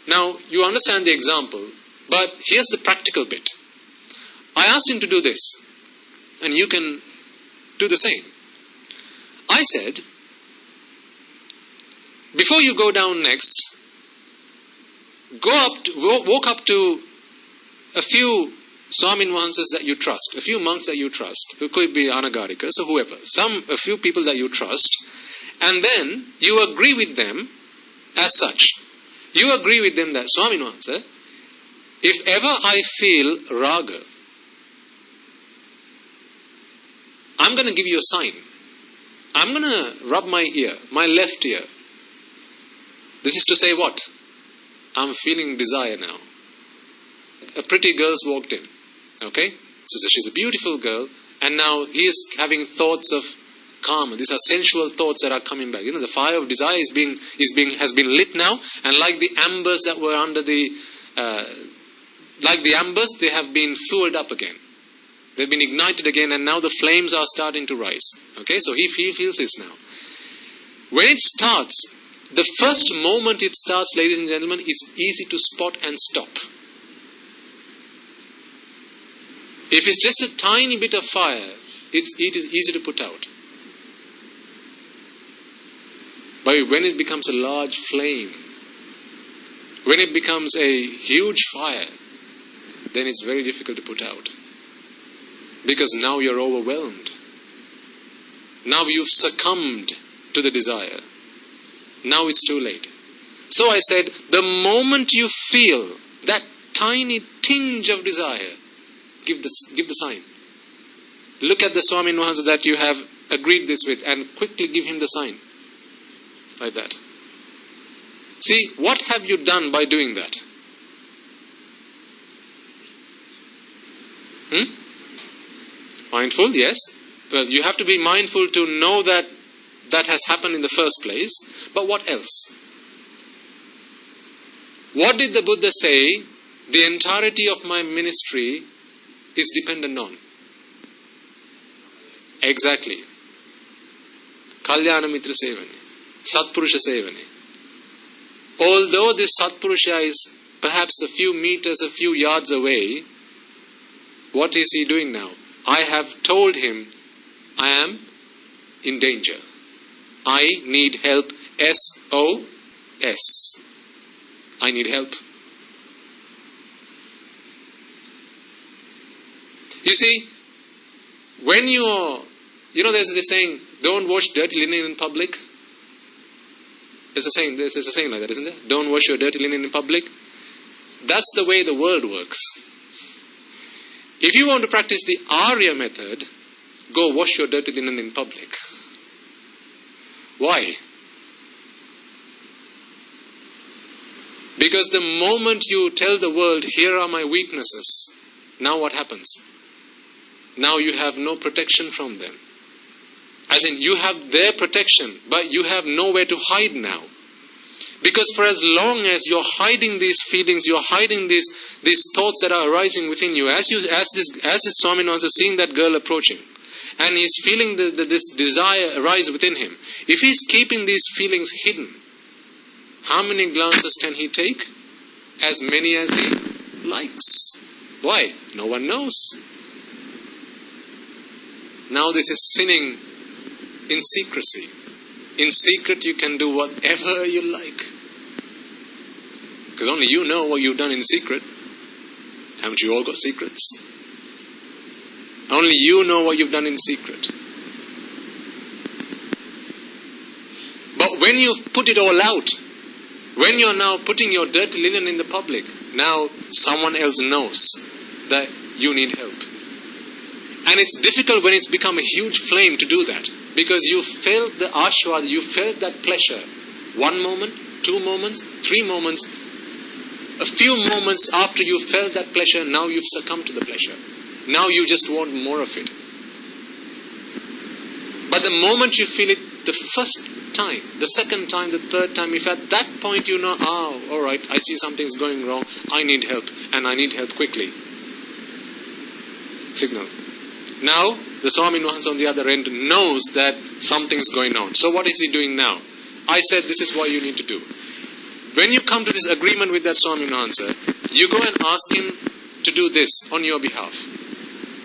Now, you understand the example, but here's the practical bit. I asked him to do this, and you can do the same. I said, before you go down next, walk up to a few Swamin Vahansas that you trust, a few monks that you trust, who could be Anagarikas or whoever, a few people that you trust, and then you agree with them as such. You agree with them that, Swamin Vahansa, if ever I feel raga, I'm going to give you a sign. I'm going to rub my ear, my left ear. This is to say what? I'm feeling desire now. A pretty girl's walked in. Okay? So she's a beautiful girl, and now he is having thoughts of karma. These are sensual thoughts that are coming back. The fire of desire has been lit now, and like the ambers that were under the ambers, they have been fueled up again. They've been ignited again, and now the flames are starting to rise. Okay, so he feels this now. When it starts, the first moment it starts, ladies and gentlemen, it's easy to spot and stop. If it's just a tiny bit of fire, it is easy to put out. But when it becomes a large flame, when it becomes a huge fire, then it's very difficult to put out. Because now you're overwhelmed. Now you've succumbed to the desire. Now it's too late. So I said, the moment you feel that tiny tinge of desire, give the sign. Look at the Swamin Vahansa that you have agreed this with and quickly give him the sign. Like that. See, what have you done by doing that? Mindful, yes. Well, you have to be mindful to know that that has happened in the first place. But what else? What did the Buddha say the entirety of my ministry is dependent on? Exactly. Kalyana Mitra Sevane. Satpurusha Sevane. Although this Satpurusha is perhaps a few meters, a few yards away, what is he doing now? I have told him, I am in danger. I need help. SOS. I need help. You see, when there's this saying, don't wash dirty linen in public. There's a saying like that, isn't there? Don't wash your dirty linen in public. That's the way the world works. If you want to practice the Arya method, go wash your dirty linen in public. Why? Because the moment you tell the world, here are my weaknesses, now what happens? Now you have no protection from them. As in, you have their protection, but you have nowhere to hide now. Because for as long as you're hiding these feelings, you're hiding these thoughts that are arising within you, as this Swamin Vahansa is seeing that girl approaching, and he's feeling this desire arise within him, if he's keeping these feelings hidden, how many glances can he take? As many as he likes. Why? No one knows. Now this is sinning in secrecy. In secret you can do whatever you like. Because only you know what you've done in secret. Haven't you all got secrets? Only you know what you've done in secret. But when you've put it all out, when you're now putting your dirty linen in the public, now someone else knows that you need help. And it's difficult when it's become a huge flame to do that. Because you felt the ashwad, you felt that pleasure. 1 moment, 2 moments, 3 moments. A few moments after you felt that pleasure, now you've succumbed to the pleasure. Now you just want more of it. But the moment you feel it the first time, the second time, the third time, if at that point you know, alright, I see something's going wrong, I need help, and I need help quickly. Signal. Now, the Swamin Vahansa on the other end knows that something's going on. So what is he doing now? I said, this is what you need to do. when you come to this agreement with that Swami Nuhansa, you go and ask him to do this on your behalf.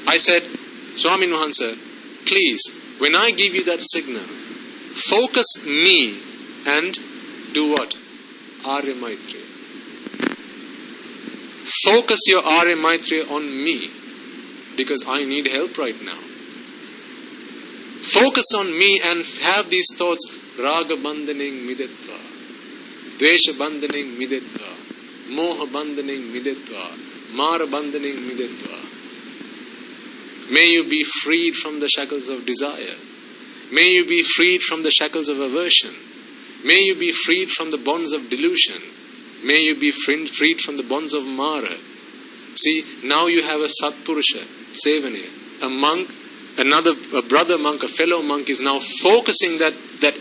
I said, Swami Nuhansa, please, when I give you that signal, focus me and do what? Arya Maitreya. Focus your Arya Maitreya on me, because I need help right now. Focus on me and have these thoughts, Raga bandhaning midetva, Dvesha bandhaning midetva, Moha bandhaning midetva, Mara bandhaning midetva. May you be freed from the shackles of desire. May you be freed from the shackles of aversion. May you be freed from the bonds of delusion. May you be freed from the bonds of Mara. See, now you have a Satpurusha, Sevane, a monk, a brother monk, a fellow monk is now focusing that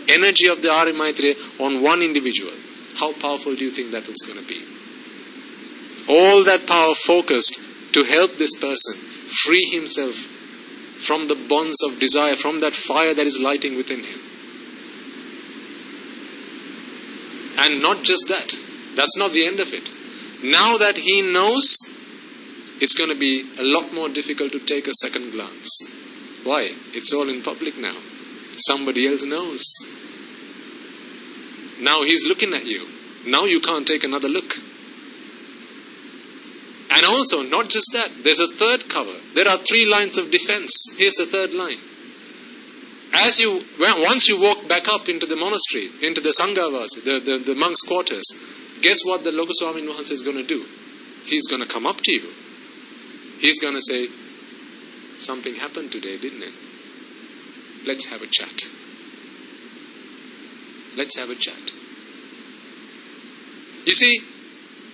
energy of the Arya Maitreya on one individual. How powerful do you think that is going to be? All that power focused to help this person free himself from the bonds of desire, from that fire that is lighting within him. And not just that. That's not the end of it. Now that he knows, it's going to be a lot more difficult to take a second glance. Why? It's all in public now. Somebody else knows. Now he's looking at you. Now you can't take another look. And also, not just that, there's a third cover. There are 3 lines of defense. Here's the third line. Once you walk back up into the monastery, into the Sanghava's, the monks' quarters, guess what the Lokaswami Nuhansa is going to do? He's going to come up to you. He's going to say, something happened today, didn't it? Let's have a chat. Let's have a chat. You see,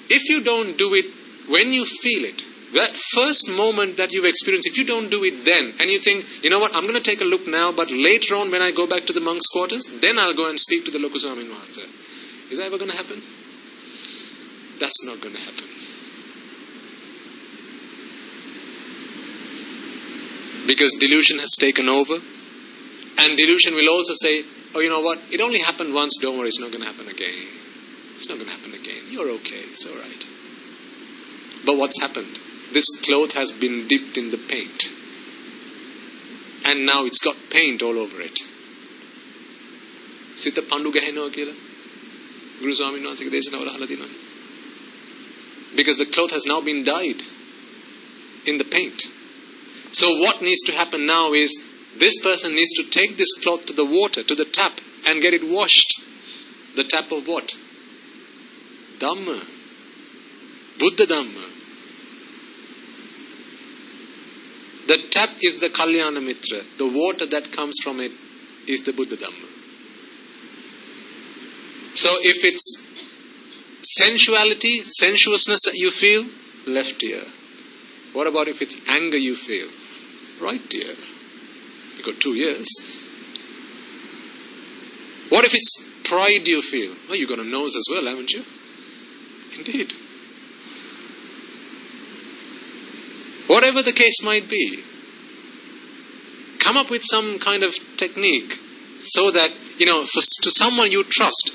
if you don't do it when you feel it, that first moment that you've experienced, if you don't do it then, and you think, you know what, I'm going to take a look now, but later on when I go back to the monks' quarters, then I'll go and speak to the Lokaswami Nuhansa. Is that ever going to happen? That's not going to happen. Because delusion has taken over, and delusion will also say, oh, you know what, it only happened once, don't worry, it's not going to happen again. It's not going to happen again. You're okay, it's alright. But what's happened? This cloth has been dipped in the paint. And now it's got paint all over it. Sita pandu gahena kiyala Guru Swami Nuhansa ke desana wala hala dinana. Because the cloth has now been dyed in the paint. So what needs to happen now is, this person needs to take this cloth to the water, to the tap, and get it washed. The tap of what? Dhamma. Buddha Dhamma. The tap is the Kalyana Mitra. The water that comes from it is the Buddha Dhamma. So if it's sensuality, sensuousness that you feel, left ear. What about if it's anger you feel? Right ear. You got 2 ears. What if it's pride you feel? Well, you got a nose as well, haven't you? Indeed. Whatever the case might be, come up with some kind of technique so that, to someone you trust,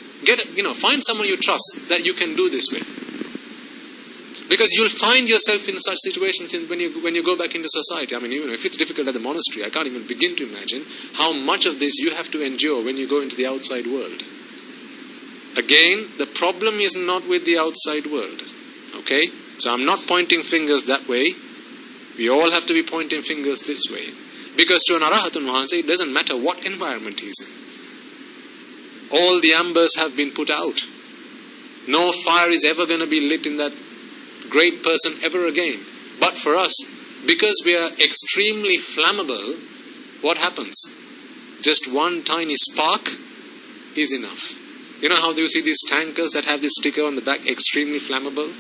find someone you trust that you can do this with. Because you'll find yourself in such situations when you go back into society. I mean, even if it's difficult at the monastery, I can't even begin to imagine how much of this you have to endure when you go into the outside world. Again, the problem is not with the outside world. Okay? So I'm not pointing fingers that way. We all have to be pointing fingers this way. Because to an Arahatun Nuhansa, it doesn't matter what environment he's in. All the ambers have been put out. No fire is ever going to be lit in that great person ever again. But for us, because we are extremely flammable, what happens? Just one tiny spark is enough. You know how do you see these tankers that have this sticker on the back, extremely flammable?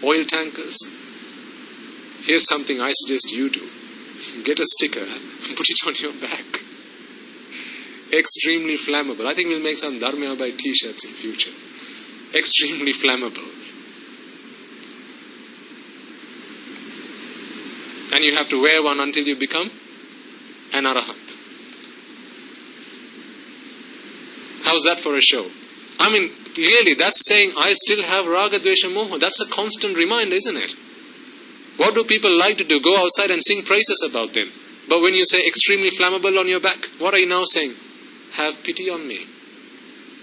Oil tankers. Here's something I suggest you do. Get a sticker and put it on your back. Extremely flammable. I think we'll make some Dharamayai Obai t-shirts in future. Extremely flammable. And you have to wear one until you become an Arahant. How's that for a show? I mean, clearly that's saying, I still have raga, dvesha, moha. That's a constant reminder, isn't it? What do people like to do? Go outside and sing praises about them. But when you say extremely flammable on your back, what are you now saying? Have pity on me.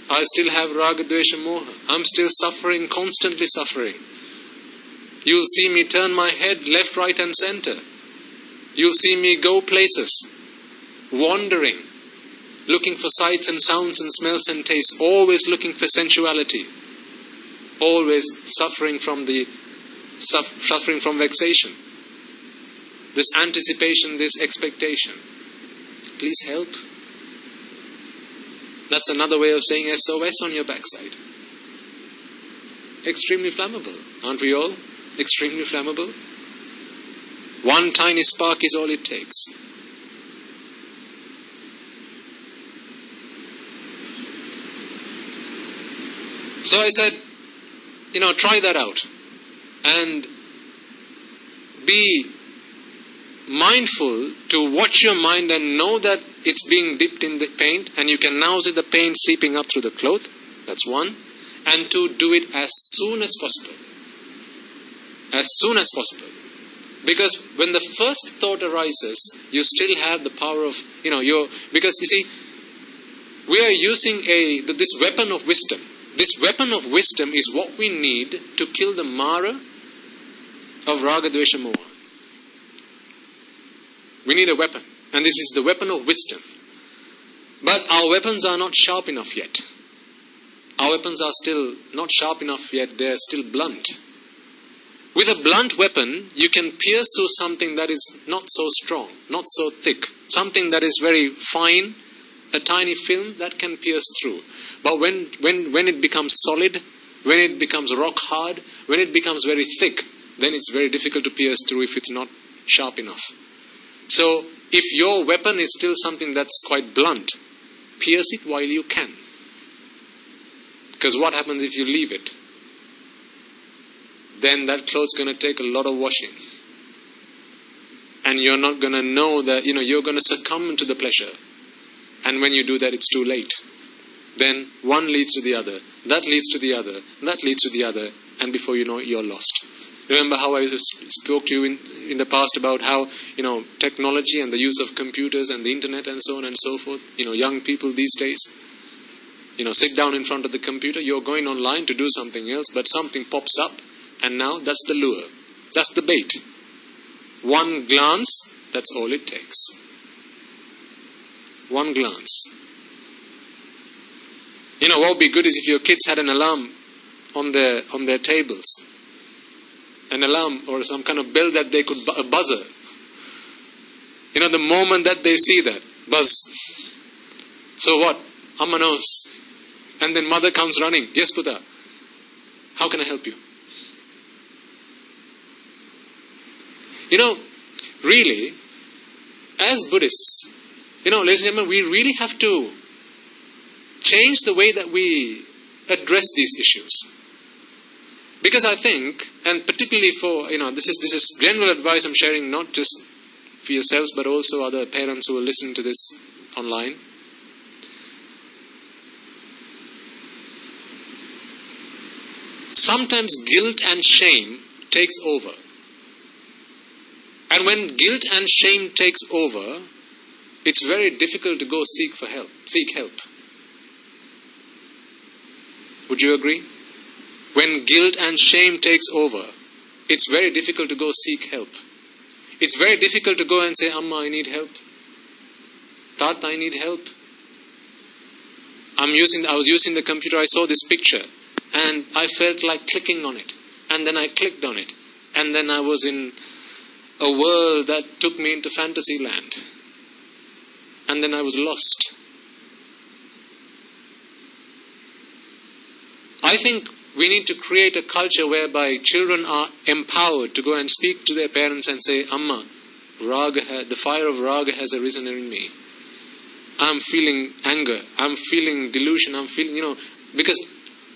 I still have raga, dvesha, moha. I'm still suffering, constantly suffering. You'll see me turn my head left, right and center. You'll see me go places, wandering, looking for sights and sounds and smells and tastes, always looking for sensuality, always suffering from vexation, this anticipation, this expectation. Please help. That's another way of saying SOS on your backside. Extremely flammable, aren't we all? Extremely flammable. One tiny spark is all it takes. So I said, try that out. And be mindful to watch your mind and know that it's being dipped in the paint, and you can now see the paint seeping up through the cloth. That's one. And to do it as soon as possible. As soon as possible. Because when the first thought arises, you still have the power of, because you see, we are using this weapon of wisdom. This weapon of wisdom is what we need to kill the Mara of Raga, Dvesha, Moha. We need a weapon. And this is the weapon of wisdom. But our weapons are not sharp enough yet. Our weapons are still not sharp enough yet. They are still blunt. With a blunt weapon, you can pierce through something that is not so strong, not so thick. Something that is very fine, a tiny film that can pierce through. But when it becomes solid, when it becomes rock hard, when it becomes very thick, then it's very difficult to pierce through if it's not sharp enough. So, if your weapon is still something that's quite blunt, pierce it while you can. Because what happens if you leave it? Then that cloth's going to take a lot of washing. And you're not going to know that, you're going to succumb to the pleasure. And when you do that, it's too late. Then one leads to the other, that leads to the other, that leads to the other, and before you know it, you're lost. Remember how I spoke to you in the past about how, technology and the use of computers and the internet and so on and so forth, young people these days, sit down in front of the computer, you're going online to do something else, but something pops up, and now that's the lure, that's the bait. One glance, that's all it takes. One glance. What would be good is if your kids had an alarm on their tables. An alarm or some kind of bell that they could, a buzzer. The moment that they see that, buzz. So what? Amma knows. And then mother comes running. Yes, Buddha. How can I help you? Really, as Buddhists, ladies and gentlemen, we really have to change the way that we address these issues. Because I think, and particularly for, this is general advice I'm sharing, not just for yourselves, but also other parents who will listen to this online. Sometimes guilt and shame takes over. And when guilt and shame takes over, it's very difficult to go seek help. Would you agree? When guilt and shame takes over, it's very difficult to go seek help. It's very difficult to go and say, Amma, I need help. Tata, I need help. I was using the computer, I saw this picture, and I felt like clicking on it. And then I clicked on it. And then I was in a world that took me into fantasy land. And then I was lost. I think we need to create a culture whereby children are empowered to go and speak to their parents and say, Amma, the fire of raga has arisen in me. I'm feeling anger. I'm feeling delusion. I'm feeling, because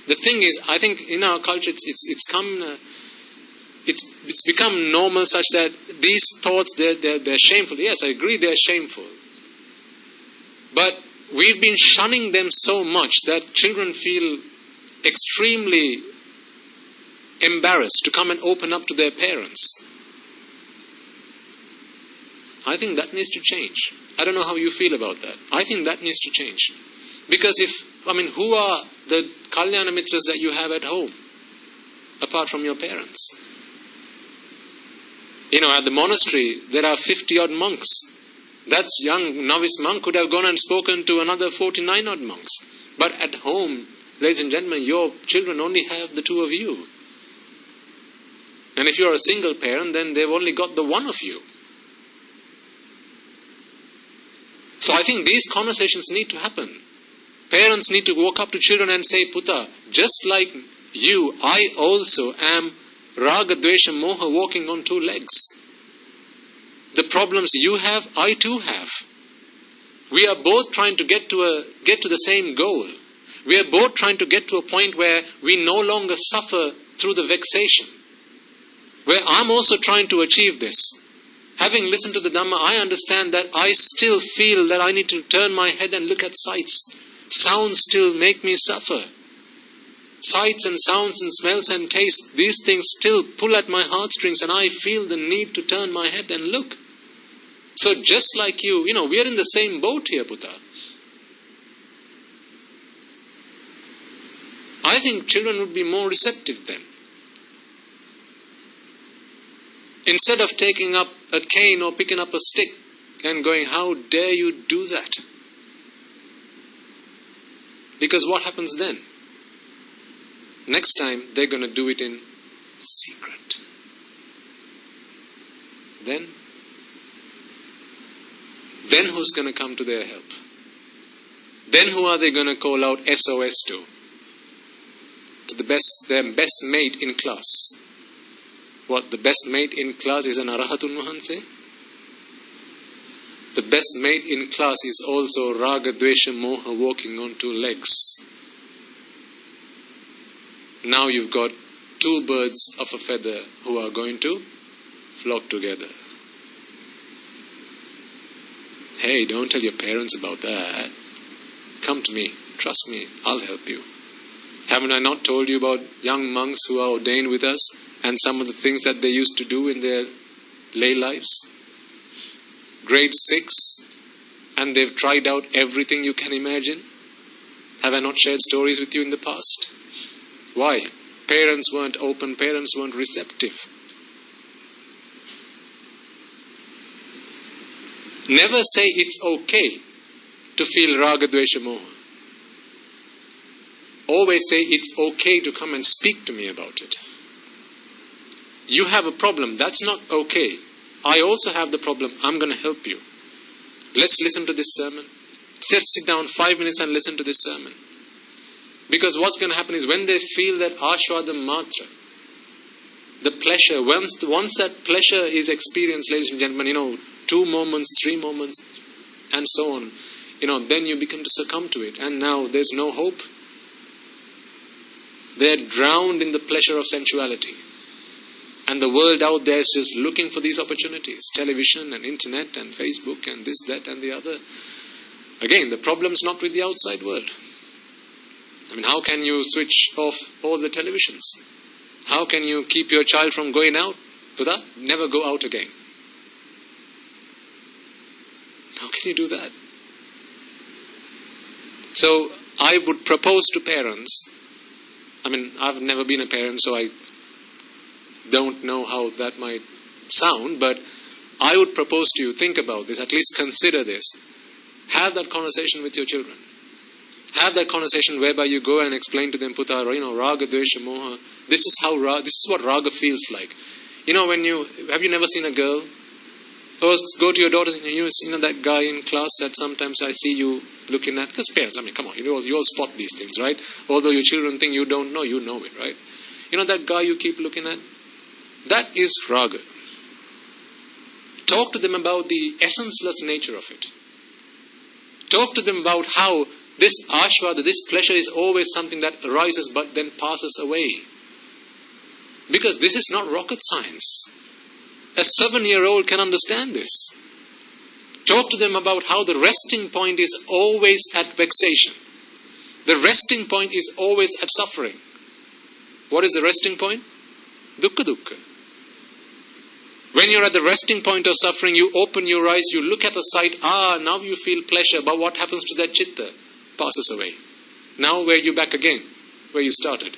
the thing is, I think in our culture it's become normal such that these thoughts, they're shameful. Yes, I agree they're shameful. But we've been shunning them so much that children feel extremely embarrassed to come and open up to their parents. I think that needs to change. I don't know how you feel about that. I think that needs to change. Because who are the Kalyana Mitras that you have at home, apart from your parents? At the monastery, there are 50-odd monks. That young novice monk could have gone and spoken to another 49-odd monks. But at home, ladies and gentlemen, your children only have the two of you. And if you're a single parent, then they've only got the one of you. So I think these conversations need to happen. Parents need to walk up to children and say, Puta, just like you, I also am Raga, Dvesha, Moha walking on two legs. The problems you have, I too have. We are both trying to get to the same goal. We are both trying to get to a point where we no longer suffer through the vexation. Where I'm also trying to achieve this. Having listened to the Dhamma, I understand that I still feel that I need to turn my head and look at sights. Sounds still make me suffer. Sights and sounds and smells and tastes, these things still pull at my heartstrings, and I feel the need to turn my head and look. So just like you, we are in the same boat here, Buddha. I think children would be more receptive then. Instead of taking up a cane or picking up a stick and going, how dare you do that? Because what happens then? Next time, they're going to do it in secret. Then who's going to come to their help? Then who are they going to call out SOS to? To their best mate in class. What, the best mate in class is an Arahatun Mahanse? The best mate in class is also Raga, Dvesha, Moha walking on two legs. Now you've got two birds of a feather who are going to flock together. Hey, don't tell your parents about that. Come to me. Trust me. I'll help you. Haven't I not told you about young monks who are ordained with us and some of the things that they used to do in their lay lives? Grade 6, and they've tried out everything you can imagine. Have I not shared stories with you in the past? Why? Parents weren't open, parents weren't receptive. Never say it's okay to feel Raga, Dvesha, Moha. Always say it's okay to come and speak to me about it. You have a problem, that's not okay. I also have the problem, I'm going to help you. Let's listen to this sermon. Sit down 5 minutes and listen to this sermon. Because what's going to happen is when they feel that ashwadam matra, the pleasure, once that pleasure is experienced, ladies and gentlemen, 2 moments, 3 moments, and so on, then you become to succumb to it. And now there's no hope. They're drowned in the pleasure of sensuality. And the world out there is just looking for these opportunities. Television and internet and Facebook and this, that and the other. Again, the problem's not with the outside world. How can you switch off all the televisions? How can you keep your child from going out? Buddha, never go out again. How can you do that? So, I would propose to parents, I've never been a parent, so I don't know how that might sound, but I would propose to you, think about this, at least consider this. Have that conversation with your children. Have that conversation whereby you go and explain to them, Puta, Raga, Dvesha, Moha. This is what Raga feels like. Have you never seen a girl? Or go to your daughters and that guy in class that sometimes I see you looking at. Because parents, come on, you all spot these things, right? Although your children think you don't know, you know it, right? That guy you keep looking at? That is Raga. Talk to them about the essenceless nature of it. Talk to them about how this ashvada, this pleasure is always something that arises but then passes away. Because this is not rocket science. A 7-year-old can understand this. Talk to them about how the resting point is always at vexation. The resting point is always at suffering. What is the resting point? Dukkha dukkha. When you're at the resting point of suffering, you open your eyes, you look at a sight, now you feel pleasure, but what happens to that chitta? Passes away. Now where are you back again? Where you started.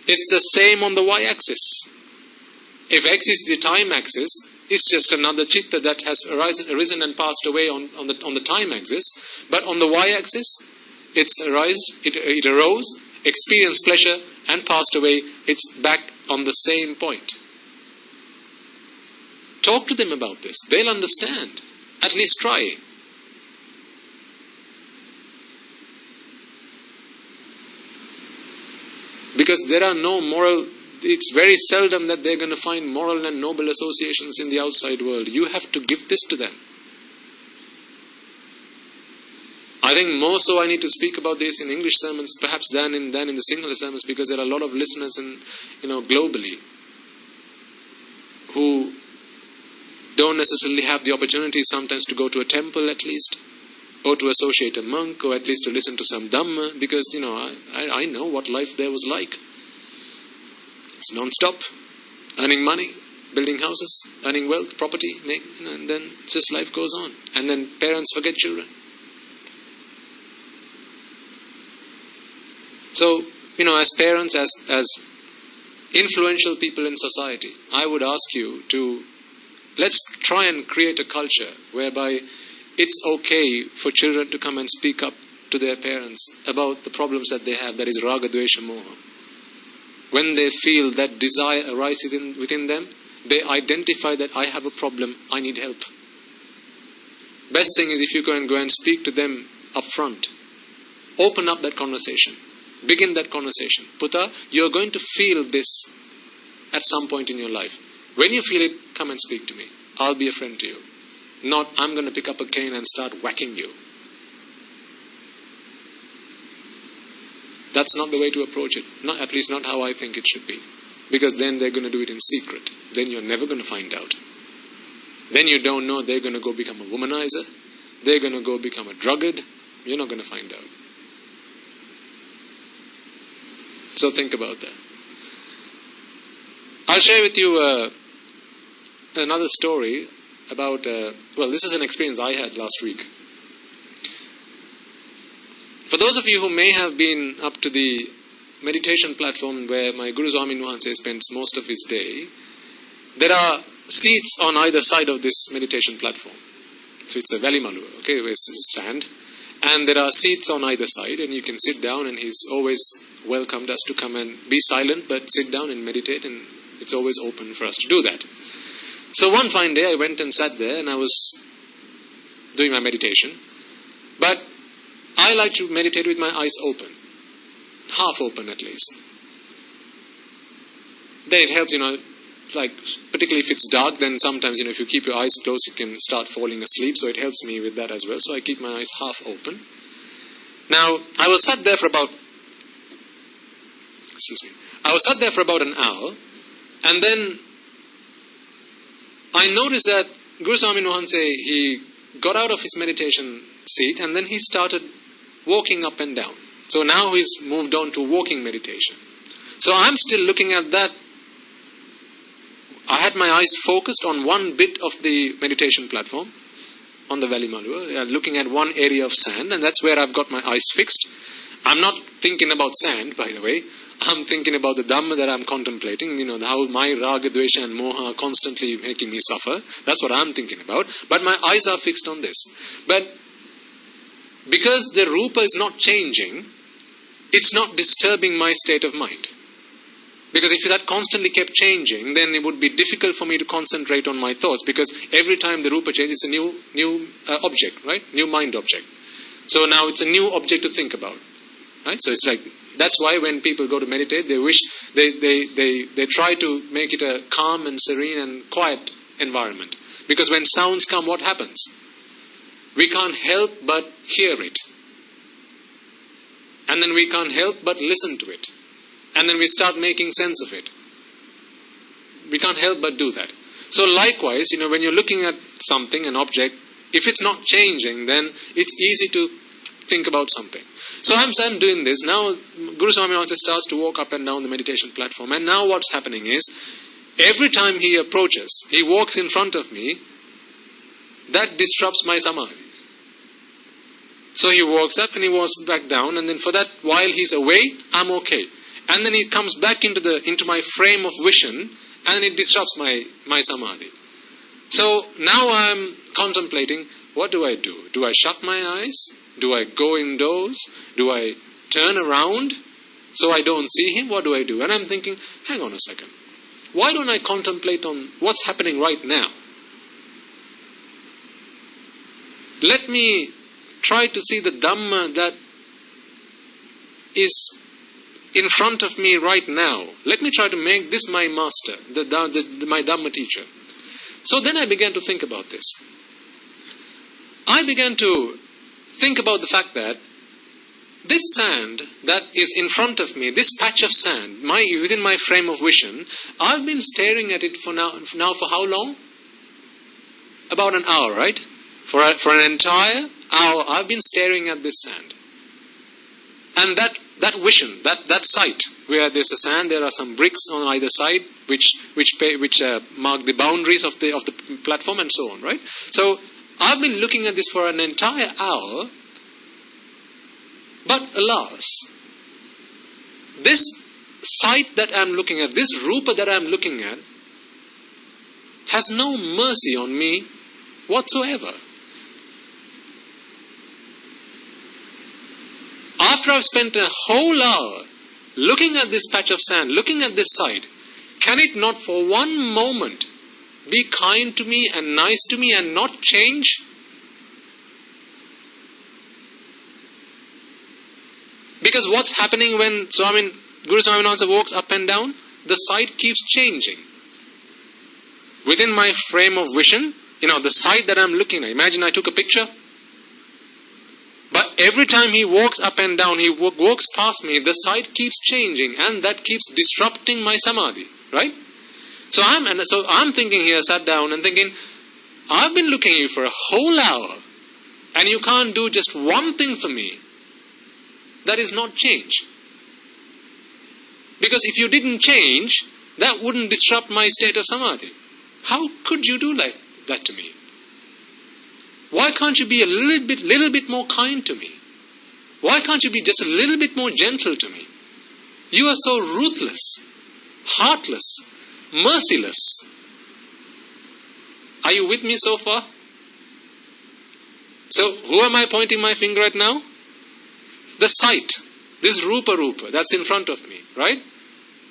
It's the same on the y-axis. If x is the time axis, it's just another chitta that has arisen and passed away on the time axis. But on the y-axis, it arose, experienced pleasure, and passed away. It's back on the same point. Talk to them about this. They'll understand. At least try. Because there are no moral, it's very seldom that they're going to find moral and noble associations in the outside world. You have to give this to them. I think more so I need to speak about this in English sermons perhaps than in the Sinhala sermons, because there are a lot of listeners globally who don't necessarily have the opportunity sometimes to go to a temple at least, or to associate a monk, or at least to listen to some Dhamma, because I know what life there was like. It's non-stop, earning money, building houses, earning wealth, property, and then just life goes on. And then parents forget children. So, as parents, as influential people in society, I would ask you to, let's try and create a culture whereby it's okay for children to come and speak up to their parents about the problems that they have, that is raga, dvesha, moha. When they feel that desire arises within them, they identify that I have a problem, I need help. Best thing is if you go and speak to them up front. Open up that conversation. Begin that conversation. Putta, you're going to feel this at some point in your life. When you feel it, come and speak to me. I'll be a friend to you. Not, I'm going to pick up a cane and start whacking you. That's not the way to approach it. At least not how I think it should be. Because then they're going to do it in secret. Then you're never going to find out. Then you don't know, they're going to go become a womanizer. They're going to go become a drugged. You're not going to find out. So think about that. I'll share with you another story about, this is an experience I had last week. For those of you who may have been up to the meditation platform where my Guru Swami Nuhanse spends most of his day, there are seats on either side of this meditation platform. So it's a valimalu, okay, where it's sand. And there are seats on either side, and you can sit down, and he's always welcomed us to come and be silent, but sit down and meditate, and it's always open for us to do that. So one fine day I went and sat there, and I was doing my meditation. But I like to meditate with my eyes open. Half open at least. Then it helps, like particularly if it's dark, then sometimes, if you keep your eyes closed, you can start falling asleep. So it helps me with that as well. So I keep my eyes half open. Now, I was sat there for about an hour. And then I noticed that Guru Swami Nuhanse, he got out of his meditation seat and then he started walking up and down. So now he's moved on to walking meditation. So I'm still looking at that. I had my eyes focused on one bit of the meditation platform, on the Valimalu, looking at one area of sand, and that's where I've got my eyes fixed. I'm not thinking about sand, by the way. I'm thinking about the Dhamma that I'm contemplating, how my Raga, Dvesha and Moha are constantly making me suffer. That's what I'm thinking about. But my eyes are fixed on this. But because the Rupa is not changing, it's not disturbing my state of mind. Because if that constantly kept changing, then it would be difficult for me to concentrate on my thoughts, because every time the Rupa changes, it's a new object, right? New mind object. So now it's a new object to think about, right? So it's like, that's why when people go to meditate, they try to make it a calm and serene and quiet environment. Because when sounds come, what happens? We can't help but hear it. And then we can't help but listen to it. And then we start making sense of it. We can't help but do that. So likewise, when you're looking at something, an object, if it's not changing, then it's easy to think about something. So I'm doing this. Now Guru Swami also starts to walk up and down the meditation platform. And now what's happening is, every time he approaches, he walks in front of me, that disrupts my samadhi. So he walks up and he walks back down, and then for that, while he's away, I'm okay. And then he comes back into my frame of vision, and it disrupts my samadhi. So now I'm contemplating, what do I do? Do I shut my eyes? Do I go indoors? Do I turn around so I don't see him? What do I do? And I'm thinking, hang on a second. Why don't I contemplate on what's happening right now? Let me try to see the Dhamma that is in front of me right now. Let me try to make this my master, my Dhamma teacher. So then I began to think about this. I began to think about the fact that this sand that is in front of me, this patch of sand, within my frame of vision, I've been staring at it for how long? About an hour, right? For an entire hour, I've been staring at this sand. And that vision, that sight, where there's a sand, there are some bricks on either side, which mark the boundaries of the platform and so on, right? So I've been looking at this for an entire hour, but alas, this sight that I'm looking at, this rupa that I'm looking at, has no mercy on me whatsoever. After I've spent a whole hour looking at this patch of sand, looking at this sight, can it not for one moment be kind to me and nice to me and not change? Because what's happening when Guru Swaminatha walks up and down? The sight keeps changing. Within my frame of vision, the sight that I'm looking at, imagine I took a picture. But every time he walks up and down, he walks past me, the sight keeps changing, and that keeps disrupting my samadhi, right? So I'm thinking here, sat down and thinking, I've been looking at you for a whole hour, and you can't do just one thing for me. That is not change. Because if you didn't change, that wouldn't disrupt my state of samadhi. How could you do like that to me? Why can't you be a little bit more kind to me? Why can't you be just a little bit more gentle to me? You are so ruthless, heartless, merciless. Are you with me so far? So, who am I pointing my finger at now? The sight, this rupa, that's in front of me, right?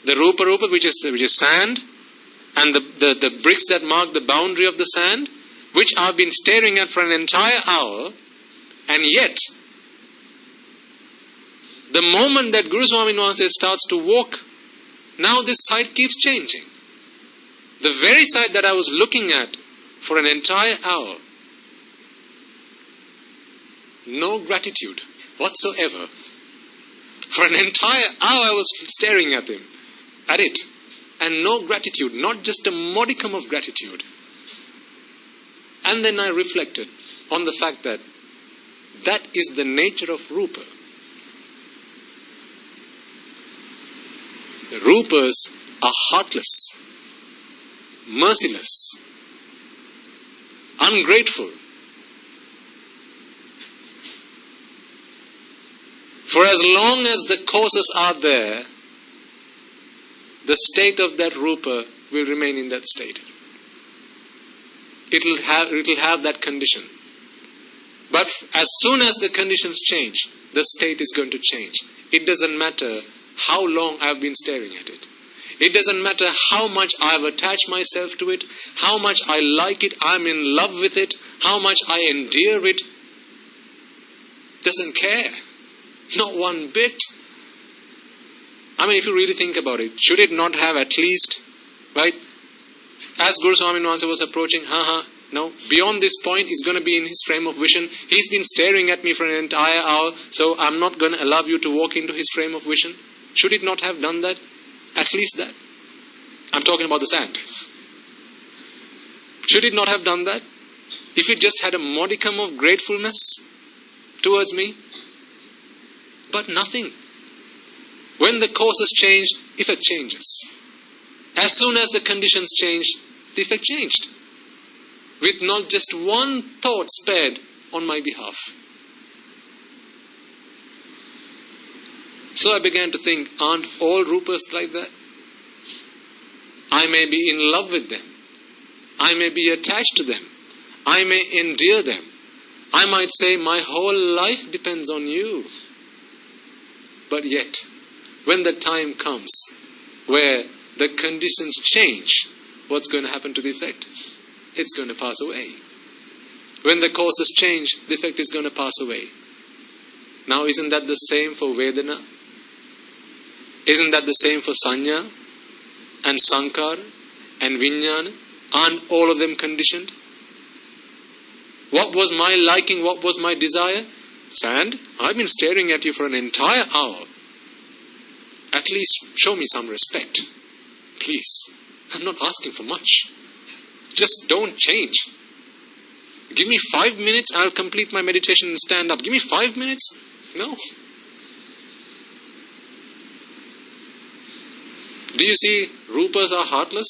The rupa, which is sand, and the bricks that mark the boundary of the sand, which I've been staring at for an entire hour, and yet, the moment that Guru Swaminatha starts to walk, now this sight keeps changing. The very sight that I was looking at for an entire hour, no gratitude whatsoever. For an entire hour I was staring at it, and no gratitude, not just a modicum of gratitude. And then I reflected on the fact that is the nature of rupa. The rupas are heartless, merciless, ungrateful. For as long as the causes are there, the state of that rupa will remain in that state. It will have that condition. But as soon as the conditions change, the state is going to change. It doesn't matter how long I've been staring at it. It doesn't matter how much I've attached myself to it, how much I like it, I'm in love with it, how much I endear it. Doesn't care. Not one bit. If you really think about it, should it not have at least, right? As Guru Swaminatha was approaching, no, beyond this point, he's going to be in his frame of vision. He's been staring at me for an entire hour, so I'm not going to allow you to walk into his frame of vision. Should it not have done that? At least that. I'm talking about the sand. Should it not have done that? If it just had a modicum of gratefulness towards me? But nothing. When the causes change, effect changes. As soon as the conditions changed, the effect changed. With not just one thought spared on my behalf. So I began to think, aren't all rupas like that? I may be in love with them. I may be attached to them. I may endear them. I might say my whole life depends on you. But yet, when the time comes where the conditions change, what's going to happen to the effect? It's going to pass away. When the causes change, the effect is going to pass away. Now, isn't that the same for Vedana? Isn't that the same for Sanya and Sankara and Vijnana? Aren't all of them conditioned? What was my liking? What was my desire? Sand, I've been staring at you for an entire hour. At least show me some respect. Please. I'm not asking for much. Just don't change. Give me 5 minutes, I'll complete my meditation and stand up. Give me 5 minutes? No. Do you see rupas are heartless?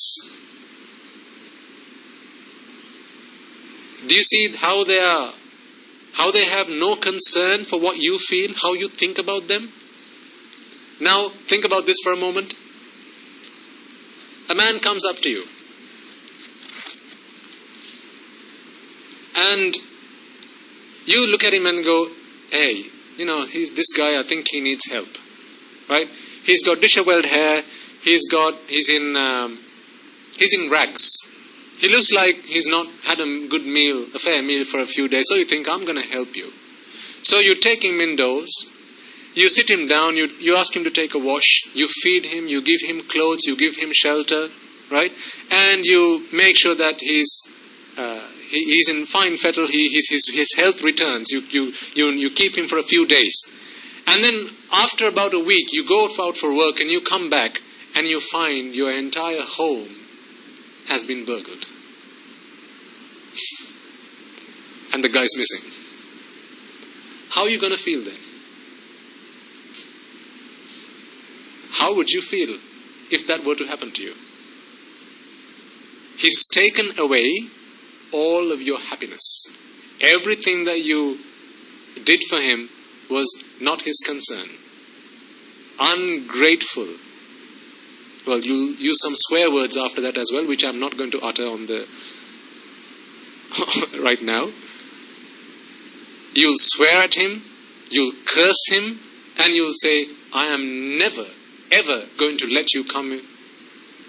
Do you see how they have no concern for what you feel, how you think about them? Now, think about this for a moment. A man comes up to you. And you look at him and go, hey, this guy, I think he needs help. Right? He's got disheveled hair. He's in rags. He looks like he's not had a fair meal for a few days. So you think, I'm going to help you. So you take him indoors. You sit him down. You ask him to take a wash. You feed him. You give him clothes. You give him shelter. Right? And you make sure that he's in fine fettle. His health returns. You keep him for a few days. And then after about a week, you go out for work and you come back and you find your entire home has been burgled. And the guy's missing. How are you going to feel then? How would you feel if that were to happen to you? He's taken away all of your happiness. Everything that you did for him was not his concern. Ungrateful. Well, you'll use some swear words after that as well, which I'm not going to utter on the right now. You'll swear at him, you'll curse him, and you'll say, I am never, ever going to let you come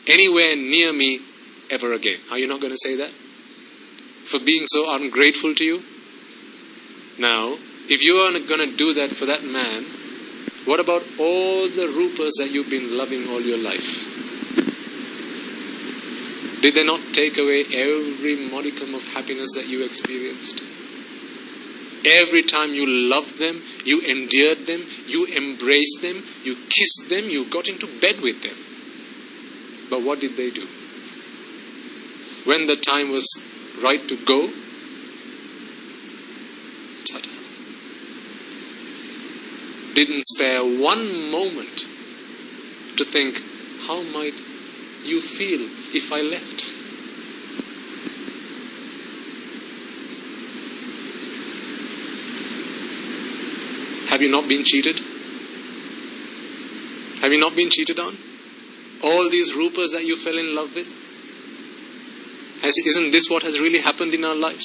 anywhere near me ever again. Are you not going to say that? For being so ungrateful to you? Now, if you are going to do that for that man, what about all the rupas that you've been loving all your life? Did they not take away every modicum of happiness that you experienced? Every time you loved them, you endeared them, you embraced them, you kissed them, you got into bed with them. But what did they do? When the time was right to go, ta-ta. Didn't spare one moment to think, how might you feel if I left? Have you not been cheated? Have you not been cheated on? All these rupas that you fell in love with? Isn't this what has really happened in our lives?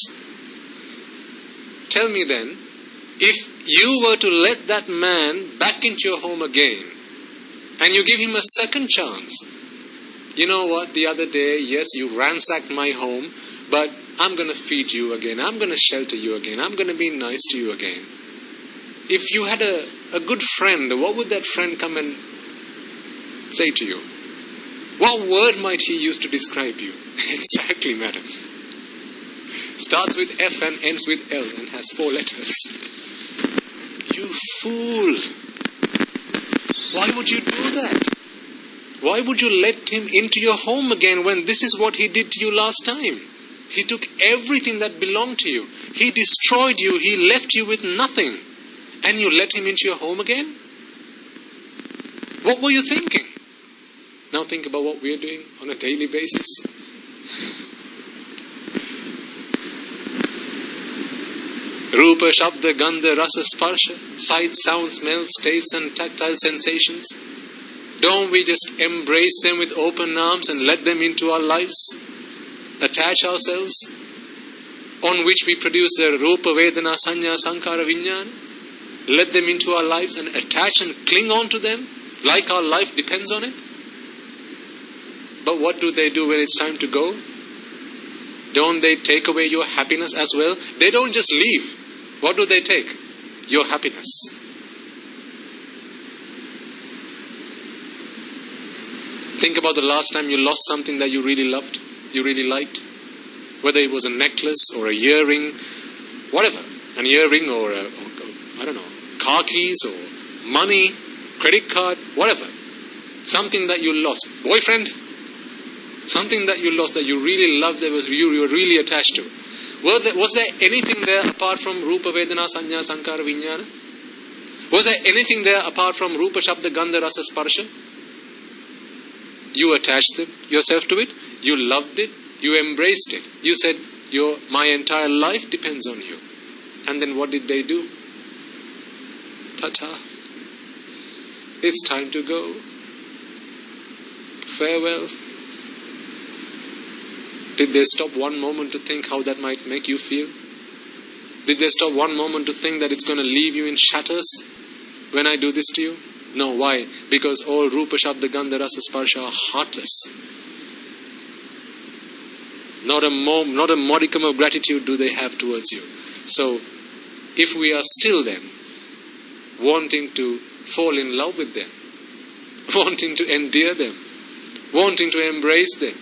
Tell me then, if you were to let that man back into your home again, and you give him a second chance, you know what, the other day, yes, you ransacked my home, but I'm going to feed you again, I'm going to shelter you again, I'm going to be nice to you again. If you had a good friend, what would that friend come and say to you? What word might he use to describe you? Exactly, madam. Starts with F and ends with L and has 4 letters. You fool! Why would you do that? Why would you let him into your home again when this is what he did to you last time? He took everything that belonged to you. He destroyed you. He left you with nothing. And you let him into your home again? What were you thinking? Now think about what we are doing on a daily basis. Rupa, Shabda, Gandha, Rasa, Sparsha, sight, sound, smells, tastes and tactile sensations. Don't we just embrace them with open arms and let them into our lives? Attach ourselves, on which we produce the Rupa, Vedana, Sanya, Sankara, Vijnana. Let them into our lives and attach and cling on to them like our life depends on it. But what do they do when it's time to go? Don't they take away your happiness as well? They don't just leave. What do they take? Your happiness. Think about the last time you lost something that you really loved, you really liked. Whether it was a necklace or a earring, whatever. An earring or car keys or money, credit card, whatever. Something that you lost. Boyfriend? Something that you lost that you really loved, that you were really attached to. Was there anything there apart from Rupa, Vedana, Sanya, Sankara, Vijnana? Was there anything there apart from Rupa, Shabda, Gandha, Rasa, Sparsha? You attached yourself to it. You loved it. You embraced it. You said, my entire life depends on you. And then what did they do? Ta-ta. It's time to go. Farewell. Did they stop one moment to think how that might make you feel? Did they stop one moment to think that it's going to leave you in shatters when I do this to you? No, why? Because all Rupa, Shabda, Gandha, Rasa, Sparsha are heartless. Not a modicum of gratitude do they have towards you. So, if we are still them, wanting to fall in love with them, wanting to endear them, wanting to embrace them,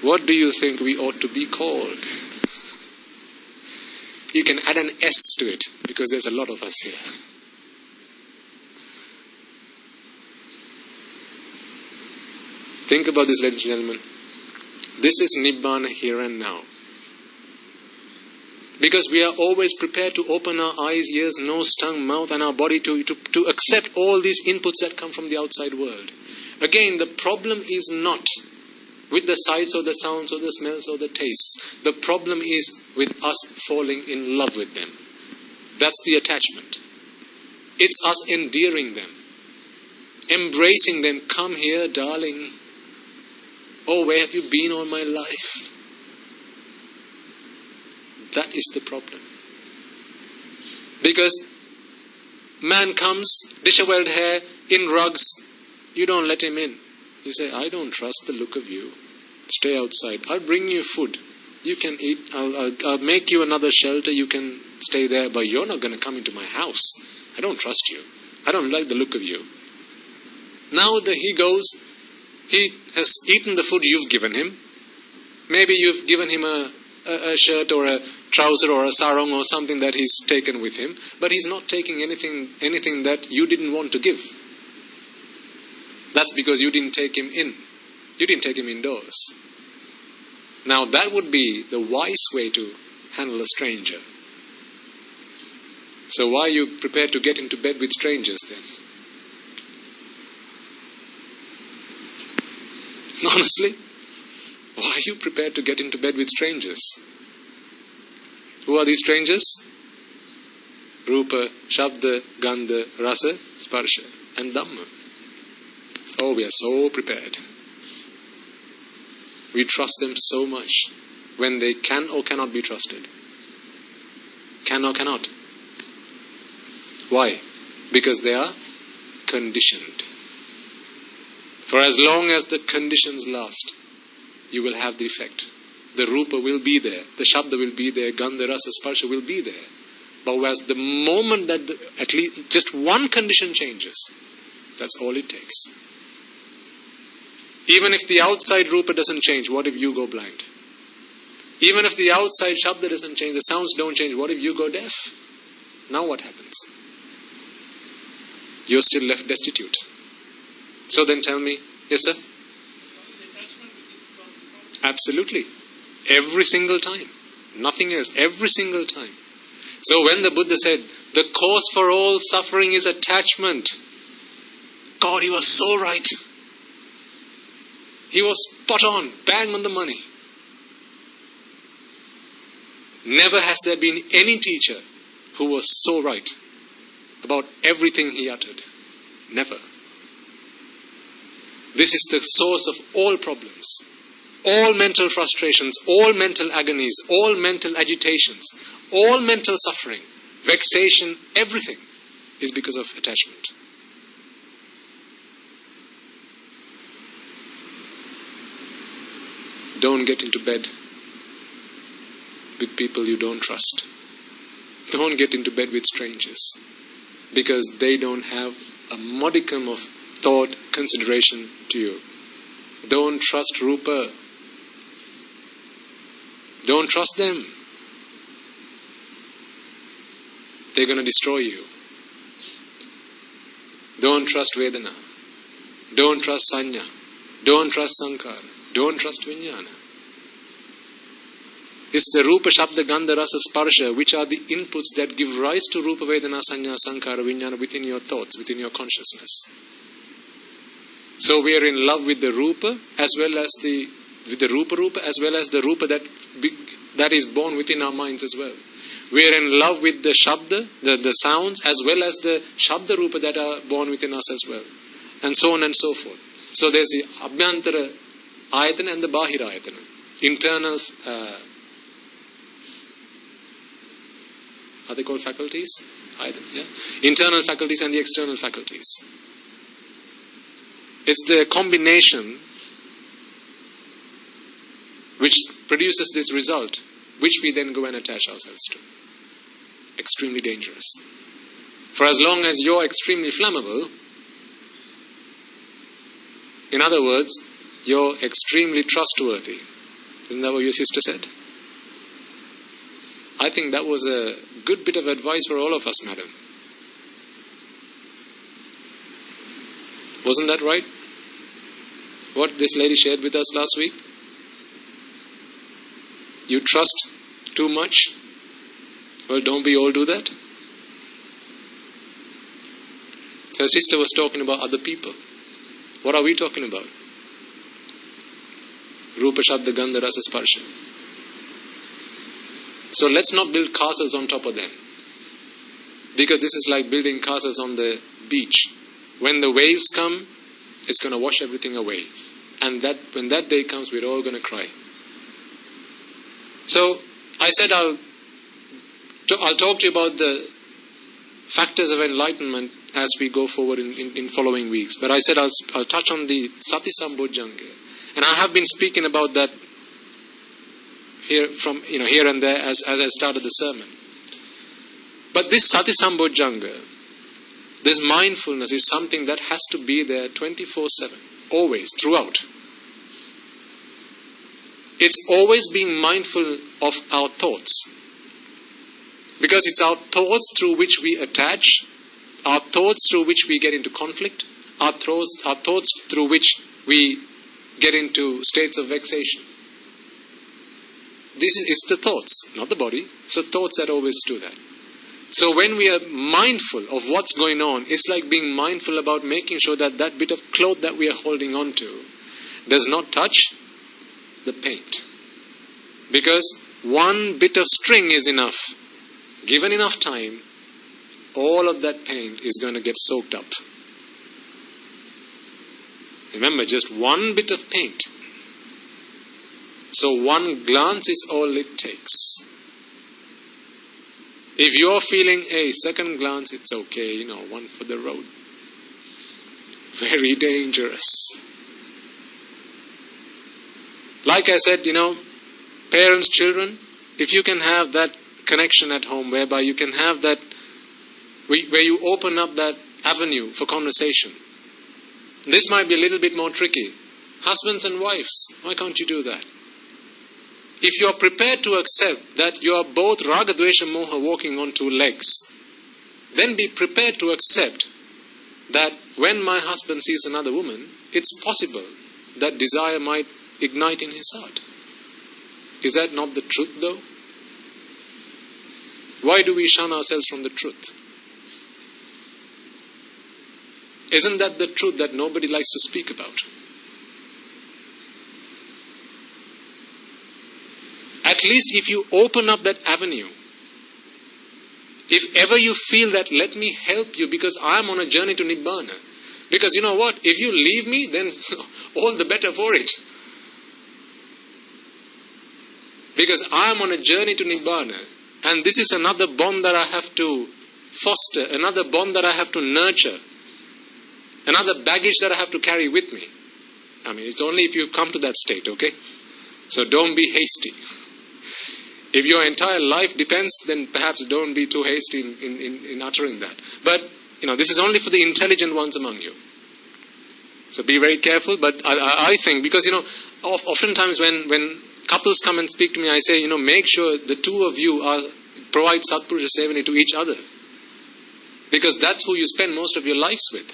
what do you think we ought to be called? You can add an S to it, because there's a lot of us here. Think about this, ladies and gentlemen. This is Nibbana here and now. Because we are always prepared to open our eyes, ears, nose, tongue, mouth and our body to accept all these inputs that come from the outside world. Again, the problem is not with the sights or the sounds or the smells or the tastes. The problem is with us falling in love with them. That's the attachment. It's us endearing them. Embracing them. Come here, darling. Oh, where have you been all my life? That is the problem. Because man comes, disheveled hair, in rugs, you don't let him in. You say, I don't trust the look of you. Stay outside. I'll bring you food. You can eat. I'll make you another shelter. You can stay there. But you're not going to come into my house. I don't trust you. I don't like the look of you. Now he goes. He has eaten the food you've given him. Maybe you've given him a shirt or a trouser or a sarong or something that he's taken with him. But he's not taking anything that you didn't want to give. That's because you didn't take him in. You didn't take him indoors. Now that would be the wise way to handle a stranger. So why are you prepared to get into bed with strangers then? Honestly, why are you prepared to get into bed with strangers? Who are these strangers? Rupa, Shabda, Gandha, Rasa, Sparsha and Dhamma. Oh, we are so prepared. We trust them so much when they can or cannot be trusted. Can or cannot. Why? Because they are conditioned. For as long as the conditions last, you will have the effect. The Rupa will be there. The Shabda will be there. Gandha, Rasa, Sparsha will be there. But whereas the moment that at least just one condition changes, that's all it takes. Even if the outside Rupa doesn't change, what if you go blind? Even if the outside Shabda doesn't change, the sounds don't change, what if you go deaf? Now what happens? You're still left destitute. So then tell me, yes sir? Absolutely. Every single time. Nothing else. Every single time. So when the Buddha said, the cause for all suffering is attachment, God, he was so right. He was spot on, bang on the money. Never has there been any teacher who was so right about everything he uttered. Never. This is the source of all problems. All mental frustrations, all mental agonies, all mental agitations, all mental suffering, vexation, everything is because of attachment. Don't get into bed with people you don't trust. Don't get into bed with strangers, because they don't have a modicum of thought, consideration to you. Don't trust Rupa. Don't trust them. They're going to destroy you. Don't trust Vedana. Don't trust Sanya. Don't trust Sankara. Don't trust Vijnana. It's the Rupa, Shabda, Gandha, Rasa, Sparsha, which are the inputs that give rise to Rupa, Vedana, Sanya, Sankara, Vijnana within your thoughts, within your consciousness. So we are in love with the Rupa as well as the Rupa as well as the Rupa that is born within our minds as well. We are in love with the Shabda, the sounds, as well as the Shabda Rupa that are born within us as well. And so on and so forth. So there's the Abhyantara Ayatana and the Bahira Ayatana. Internal, are they called faculties? Ayatana, yeah. Internal faculties and the external faculties. It's the combination which produces this result, which we then go and attach ourselves to. Extremely dangerous. For as long as you're extremely flammable, in other words, you're extremely trustworthy. Isn't that what your sister said? I think that was a good bit of advice for all of us, madam. Wasn't that right? What this lady shared with us last week? You trust too much? Well, don't we all do that? Her sister was talking about other people. What are we talking about? Rupa, Shabda, Gandha, Rasa, Sparsha. So let's not build castles on top of them. Because this is like building castles on the beach. When the waves come, it's going to wash everything away. And when that day comes, we're all going to cry. So I said I'll talk to you about the factors of enlightenment as we go forward in following weeks. But I said I'll touch on the Sati Sambojjhanga. And I have been speaking about that here and there as I started the sermon. But this Sati Sambojjhanga, this mindfulness is something that has to be there 24/7, always, throughout. It's always being mindful of our thoughts. Because it's our thoughts through which we attach, our thoughts through which we get into conflict, our thoughts through which we get into states of vexation. This is the thoughts, not the body. So thoughts that always do that. So when we are mindful of what's going on, it's like being mindful about making sure that that bit of cloth that we are holding on to does not touch the paint. Because one bit of string is enough. Given enough time, all of that paint is going to get soaked up. Remember, just one bit of paint. So one glance is all it takes. If you're feeling a second glance, it's okay, one for the road. Very dangerous. Like I said, parents, children, if you can have that connection at home whereby you can have that, where you open up that avenue for conversation. This might be a little bit more tricky. Husbands and wives, why can't you do that? If you are prepared to accept that you are both Raga, Dvesha, Moha walking on two legs, then be prepared to accept that when my husband sees another woman, it's possible that desire might ignite in his heart. Is that not the truth though? Why do we shun ourselves from the truth? Isn't that the truth that nobody likes to speak about? At least if you open up that avenue, if ever you feel that, let me help you because I'm on a journey to Nibbana. Because you know what? If you leave me, then all the better for it. Because I'm on a journey to Nibbana. And this is another bond that I have to foster, another bond that I have to nurture, another baggage that I have to carry with me. I mean, it's only if you come to that state, okay? So don't be hasty. If your entire life depends, then perhaps don't be too hasty in uttering that. But, this is only for the intelligent ones among you. So be very careful. But I think, because, oftentimes when couples come and speak to me, I say, make sure the two of you provide Satpurusha Sevani to each other. Because that's who you spend most of your lives with.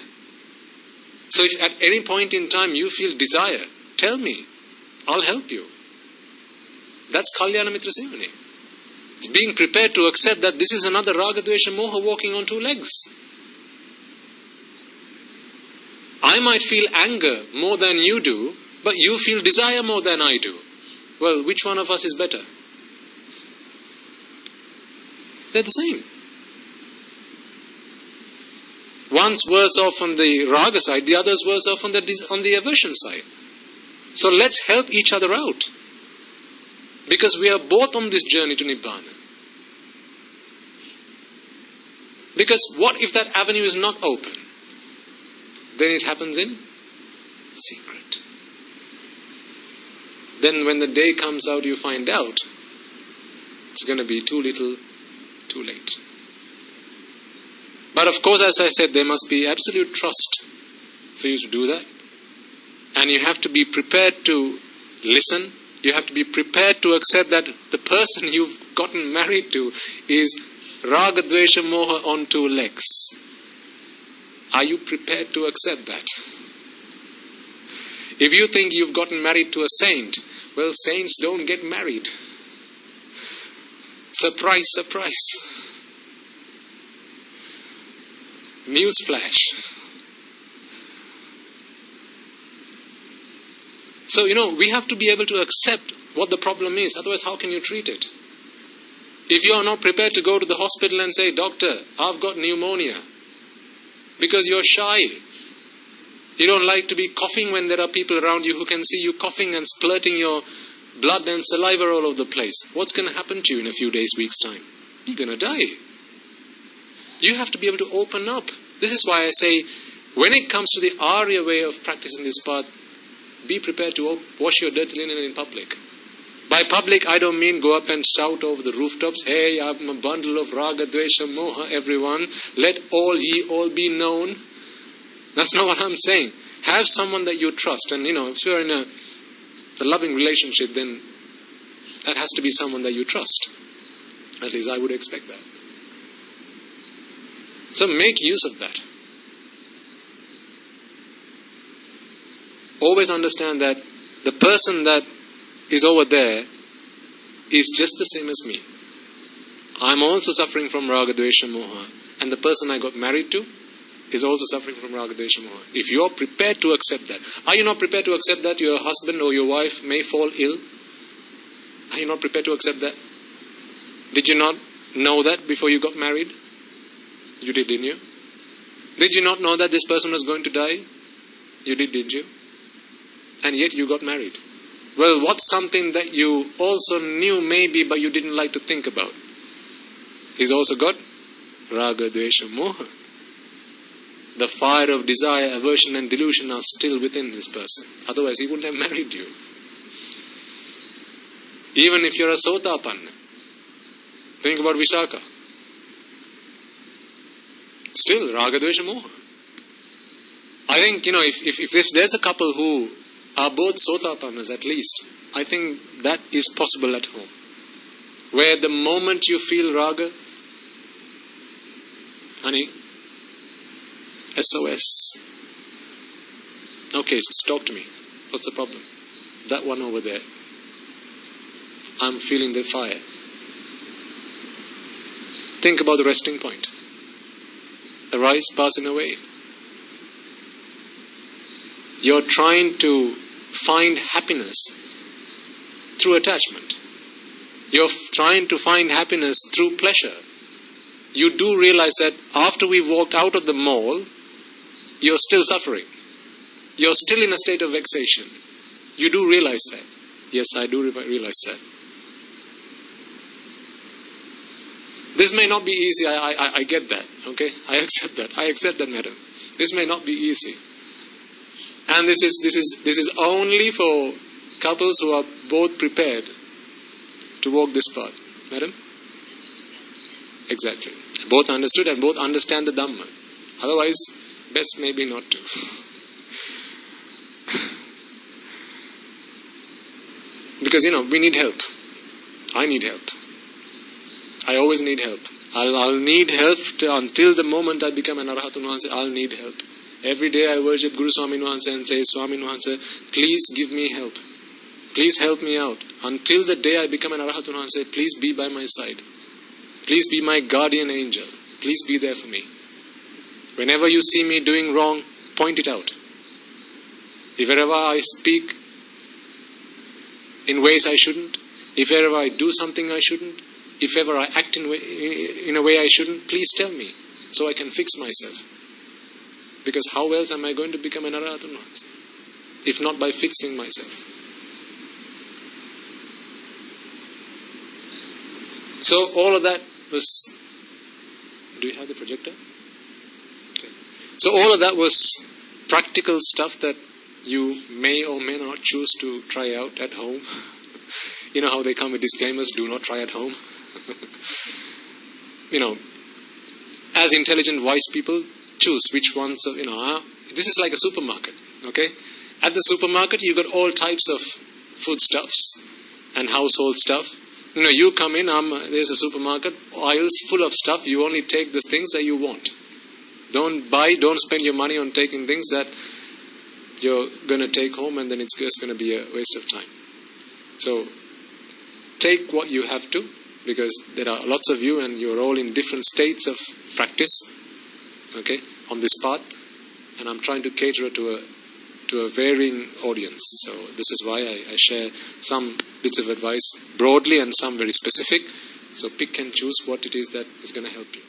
So if at any point in time you feel desire, tell me. I'll help you. That's Kalyana Mitra Sevani. It's being prepared to accept that this is another Raga Dvesha Moha walking on two legs. I might feel anger more than you do, but you feel desire more than I do. Well, which one of us is better? They're the same. One's worse off on the Raga side, the other's worse off on the aversion side. So let's help each other out. Because we are both on this journey to Nibbana. Because what if that avenue is not open? Then it happens in secret. Then when the day comes out, you find out it's going to be too little, too late. But of course, as I said, there must be absolute trust for you to do that. And you have to be prepared to listen. You have to be prepared to accept that the person you've gotten married to is Raga Dvesha Moha on two legs. Are you prepared to accept that? If you think you've gotten married to a saint, well, saints don't get married. Surprise, surprise. Newsflash. So, we have to be able to accept what the problem is. Otherwise, how can you treat it? If you are not prepared to go to the hospital and say, Doctor, I've got pneumonia. Because you're shy. You don't like to be coughing when there are people around you who can see you coughing and splurting your blood and saliva all over the place. What's going to happen to you in a few days, weeks' time? You're going to die. You have to be able to open up. This is why I say, when it comes to the Arya way of practicing this path, be prepared to wash your dirty linen in public. By public, I don't mean go up and shout over the rooftops, hey, I'm a bundle of Raga, Dvesha, Moha, everyone. Let all ye all be known. That's not what I'm saying. Have someone that you trust. And, if you're in a loving relationship, then that has to be someone that you trust. At least I would expect that. So make use of that. Always understand that the person that is over there is just the same as me. I'm also suffering from Raga, Dvesha, Moha. And the person I got married to is also suffering from Raga, Dvesha, Moha. If you're prepared to accept that, are you not prepared to accept that your husband or your wife may fall ill? Are you not prepared to accept that? Did you not know that before you got married? You did, didn't you? Did you not know that this person was going to die? You did, didn't you? And yet you got married. Well, what's something that you also knew maybe but you didn't like to think about? He's also got Raga, Dvesha, Moha. The fire of desire, aversion and delusion are still within this person. Otherwise he wouldn't have married you. Even if you're a Sotapanna. Think about Vishaka. Still Raga, Dvesha, Moha. I think, if there's a couple who are both Sotapannas at least, I think that is possible at home. Where the moment you feel Raga, honey, SOS. Okay, just talk to me. What's the problem? That one over there. I'm feeling the fire. Think about the resting point. Arise, passing away. You're trying to find happiness through attachment. You're trying to find happiness through pleasure. You do realize that after we walked out of the mall, you're still suffering. You're still in a state of vexation. You do realize that. Yes, I do realize that. This may not be easy, I get that, okay? I accept that, madam. This may not be easy. And this is only for couples who are both prepared to walk this path. Madam? Exactly. Both understood and both understand the Dhamma. Otherwise, best maybe not to. Because, we need help. I need help. I always need help. I'll need help until the moment I become an Arahatun Wahanse. I'll need help. Every day I worship Guru Swami Wahanse and say, Swami Wahanse, please give me help. Please help me out. Until the day I become an Arahatun Wahanse, please be by my side. Please be my guardian angel. Please be there for me. Whenever you see me doing wrong, point it out. If ever I speak in ways I shouldn't, if ever I do something I shouldn't, if ever I act in a way I shouldn't, please tell me so I can fix myself. Because how else am I going to become an Arahatun Wahanse? If not by fixing myself. So all of that was... Do you have the projector? Okay. So all of that was practical stuff that you may or may not choose to try out at home. You know how they come with disclaimers, do not try at home. As intelligent, wise people, choose which ones, this is like a supermarket, okay? At the supermarket, you got all types of foodstuffs and household stuff. You come in, there's a supermarket, aisles full of stuff, you only take the things that you want. Don't spend your money on taking things that you're going to take home and then it's just going to be a waste of time. So, take what you have to, because there are lots of you and you're all in different states of practice, okay, on this path, and I'm trying to cater to a varying audience. So this is why I share some bits of advice broadly and some very specific. So pick and choose what it is that is going to help you.